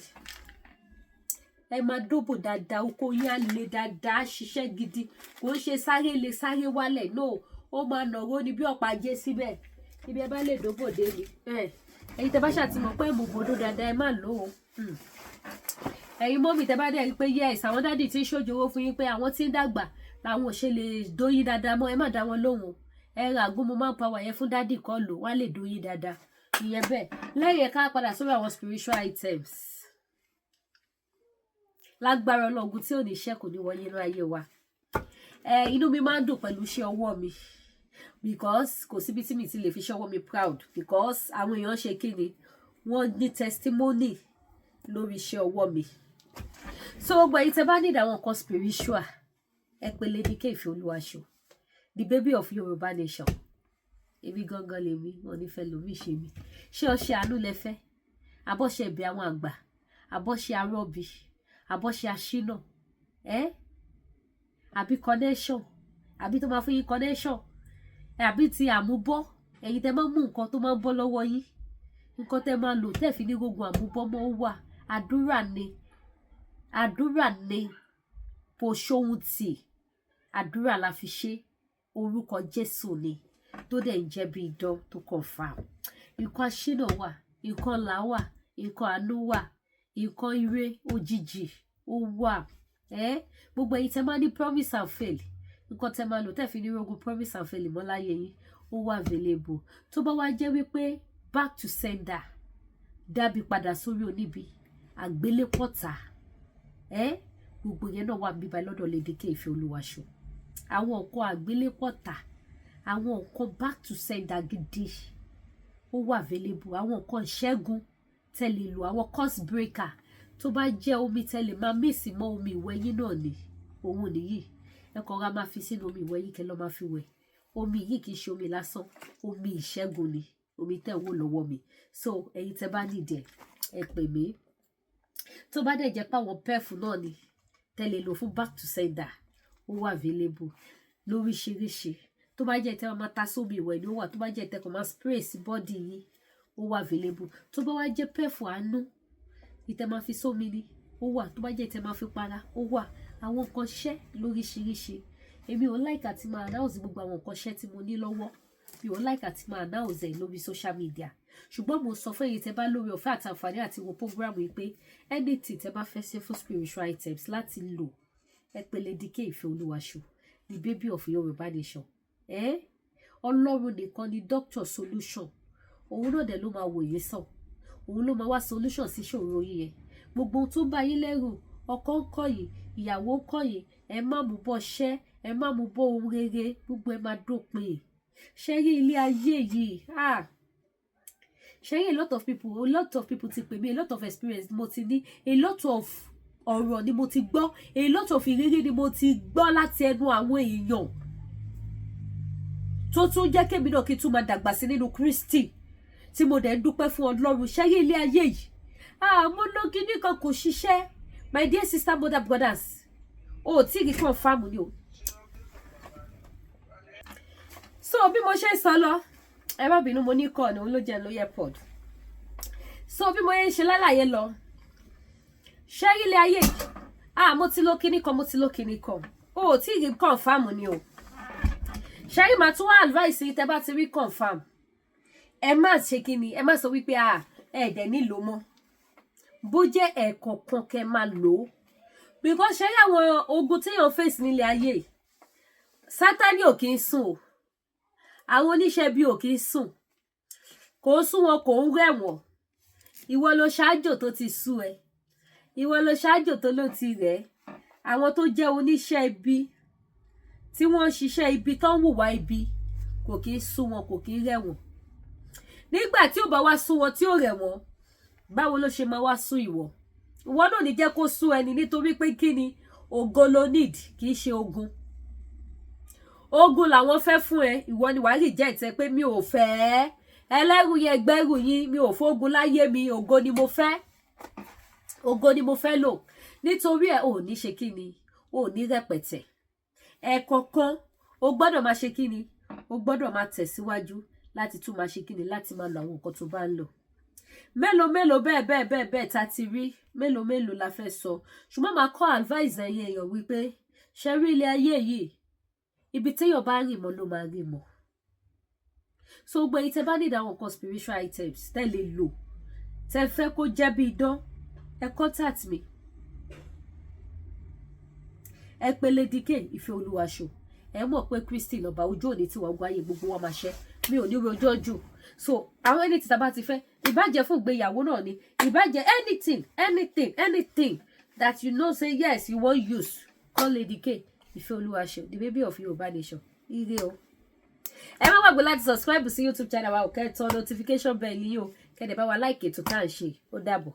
ẹ máa dóbò dáadáa oko yín á le dáadáa ṣiṣẹ́ gidi kò ń ṣe sáré le sáré wálẹ̀ no ó máa nàró ni bí ọ̀pá ajé síbẹ̀ ibi ẹ bá lè dóbò dé ni ẹ̀yin tẹ́ bá ṣàtìmọ̀ pé mo bòdó dáadáa ẹ má lò ó ẹ̀yin mọ́mì tẹ́ bá dẹ̀ rí pé yes àwọn dádì tí ń ṣòjòwò fún yín pé àwọn tí ń dàgbà làwọn ò ṣe lè dóyín dáadáa mọ́ ẹ má dá wọn lóhùn ẹ ra àgúnmu máa ń pa wàyẹn fún dádì kọ́ lò wá lè dóyín dáadáa ìyẹn bẹ́ẹ̀ lẹ́yìn ká padà sórí àwọn spiritual items lágbára Ọlọ́run tí ò ní ṣẹ́kù ní wọ́n yínú ayé wa inú mi máa ń dùn pẹ̀lú iṣẹ́ ọwọ́ mi because kò síbi tí mi ti lè fi ṣọwọ́ mi proud because àwọn èèyàn ṣe kí ni wọ́n ní testimony lórí iṣẹ́ ọwọ́ mi so gbogbo ẹ̀yin tẹ́ bá need àwọn nǹkan spiritual ẹ pè Lady K Ìfẹ́olúwaṣọ the baby of Yorùbá nation èmi gangan lèmi wọn nífẹ̀ẹ́ lómi ṣe mi ṣé ọṣẹ àánú lẹ fẹ́ abọ́ṣẹ ẹ̀bẹ̀ àwọn àgbà abọ́ṣẹ arọ́bì abọ́ṣẹ aṣínà àbí connection àbí tó máa fún yín connection àbí ti àmúbọ́ ẹ̀yin tẹ́ máa mú nǹkan tó máa ń bọ́ lọ́wọ́ yín nǹkan tẹ́ máa lò tẹ́ fi ní gbogbo àmúbọ́ mọ́ wà àdúrà ni kò ṣóhun tì àdúrà la fi ṣe orúkọ Jésù ni tó dẹ̀ ń jẹ́ bí idán tó confirm nǹkan aṣínà wà nǹkan là wà nǹkan àánú wà nǹkan ire òjijì ó wà gbogbo ẹ̀yin tẹ́ máa ní promise and fail nǹkan tẹ́ máa lò tẹ́ fi ní rogun promise and fail mọ́ láyé yín ó wà available. Tó bá wá jẹ́ wípé back to sender dábì padà sórí oníbi àgbélépọ̀tà gbogbo yẹn náà wà bíbá lọ́dọ̀ Lady K Ìfẹ́olúwaṣọ. Àwọn nǹkan àgbélépọ̀tà, àwọn nǹkan back to sender gidi ó wà available. Àwọn nǹkan ìṣẹ́gun tẹ́lẹ̀ lò, àwọn course breaker tó bá jẹ́ omi tẹ́lẹ̀ máa mísì mọ́ omi ìwẹ̀ yín náà ni òun nìyí. Ẹ kàn ra máa fi sínú omi ìwẹ̀ yín kẹ́ lọ́ máa fi wẹ̀. Omi yìí kì í ṣe omi lásán, omi ìṣẹ́gun ni omi tẹ́ wò lọ́wọ́ mi. So ẹ̀yin tẹ́ bá nídìí ẹ pè mí. Tó bá dẹ̀ jẹ́ pé àwọn pẹ́ẹ̀fù náà ni tẹ́lẹ̀ lò fún back to sender ó wà available lóríṣiríṣi. Tó bá jẹ́ tẹ́ máa ta sómi ìwẹ̀ ni ó wà. Tó bá jẹ́ tẹ́ kàn máa spray sí body yín ó wà available. Tó bá wá jẹ́ pẹ́ẹ̀fù àánú ìtẹ́ máa fi sómi ni ó wà. Tó bá jẹ́ tẹ́ máa fi para ó wà. Àwọn nǹkan ṣẹ́ lóríṣiríṣi. Èmi ò like àti máa announce gbogbo àwọn nǹkan ṣẹ́ tí mo ní lọ́wọ́. Mi ò like àti máa announce ẹ̀ lórí social media. Ṣùgbọ́n mo sọ fún ẹ̀yin tẹ́ bá lórí ọ̀fẹ́ àti àǹfààní àti wo program yìí pé anything tẹ́ bá fẹ́ ṣe fún spiritual items láti lò ẹ pè Lady K Ìfẹ́olúwaṣọ, the baby of Yorùbá nation. Ọlọ́run nìkan ni doctor solution. Òun náà dẹ̀ ló máa wò yín sàn. Òun ló máa wá solution sí ìṣòro yín yẹn. Gbogbo ohun tó bá yín lẹ́rù, ọkọ ń kọ̀ yín, ìyàwó ń kọ̀ yín, ẹ má mú bọ́ ṣẹ́, ẹ má mú bọ́ ohun rere, gbogbo ẹ máa dópin. Ṣé rí ilé ayé yìí? Ṣé rí a lot of people ti pè mí, a lot of experience mo ti ní, a lot of ọ̀rọ̀ ni mo ti gbọ́, a lot of ìrírí ni mo ti gbọ́ láti ẹnu àwọn èèyàn tó tún jẹ́ kémi náà kí n tún máa dàgbà sí nínú Kristi tí mo dẹ̀ ń dúpẹ́ fún Ọlọ́run. Ṣé rí ilé ayé yìí? Mo lọ kíní kan kò ṣiṣẹ́. My dear sister, mother, brothers, tí kì í confirm ni o. So bí mo ṣe ń sọ lọ, ẹ má bínú mo ní kọ́ ọ̀nà òun ló jẹ́ lóye pod. So bí mo yẹn ń ṣe lálàyé lọ, ṣé ilé ayé yìí? Mo ti lọ kíní kan, mo ti lọ kíní kan. Tí kì í confirm ni o. Ṣé rí màá tún wá advice yìí tẹ́ bá ti rí confirm. Ẹ má ṣe kíni, ẹ má sọ wípé ẹ̀ẹ́dẹ̀ nílò mọ́. Bó jẹ́ ẹ̀ẹ̀kọ̀ọ̀kan kẹ́ máa lò ó. Because ṣé rí àwọn ogun téèyàn face nílé ayé, Sátánì ò kì í sùn o. Àwọn oníṣẹ́ bí ò kì í sùn. Kò ń sún wọn, kò ń rẹ̀ wọ́n. Ìwọ ló ṣáájò tó ti sú ẹ. Ìwọ ló ṣáájò tó ló ti rẹ̀. Àwọn tó jẹ́ oníṣẹ́ ibi tí wọ́n ń ṣiṣẹ́ ibi tó ń hùwà ibi kò kì í sún wọn, kò kì í rẹ̀ wọ́n. Nígbà tí ó bá wá sún wọn tí ó rẹ̀ wọ́n, báwo ló ṣe máa wá sún ìwọ? Ìwọ náà ní jẹ́ kó sún ẹni nítorí pé kí ni ògo ló need, kì í ṣe ogun. Ogun làwọn fẹ́ fún ẹ, ìwọ ni wàá reject ẹ pé mi ò fẹ́. Ẹlẹ́rù yẹn gbẹ́rù yín, mi ò fógun láyé mi, ògo ni mo fẹ́. Ògo ni mo fẹ́ lò. Nítorí ẹ ò ní ṣe kí ni, ò ní rẹpẹtẹ. Ẹ̀ẹ̀kọ̀ọ̀kan o gbọ́dọ̀ máa ṣe kí ni, o gbọ́dọ̀ máa tẹ̀síwájú láti tún máa ṣe kí ni, láti máa lo àwọn nǹkan tó bá ń lò. Mélòó bẹ́ẹ̀ tá ti rí, mélòó la fẹ́ sọ. Ṣùgbọ́n máa kọ́ advice ẹ̀yin èèyàn wípé ṣé rí ilé ayé yìí, ibi téèyàn bá rìn mọ́ ló máa rìn mọ́. So gbogbo ẹ̀yin tẹ́ bá need àwọn nǹkan spiritual items tẹ́ lè lò, tẹ́ fẹ́ kó jẹ́ bí idán, ẹ contact me. Ẹ pè Lady K Ìfẹ́olúwaṣọ. Ẹ mọ̀ pé Kristi lọ́ba ojú òní tí wọ́n gbáyé gbogbo wa máa ṣẹ́. Mi ò ní rojọ́ jù. So àwọn ẹni tí tá bá ti fẹ́, ìbàjẹ́ fún ìgbéyàwó náà ni, ìbàjẹ́ anything that you know say yes you wan use, call Lady K Ìfẹ́olúwaṣọ, the baby of Yorùbá nation. Ire o. Ẹ má gbàgbé láti subscribe sí YouTube channel wa, kẹ́ tọ notification bell yín o, kẹ́ dẹ̀ bá wa like ètò tá à ń ṣe. Ó dàbọ̀.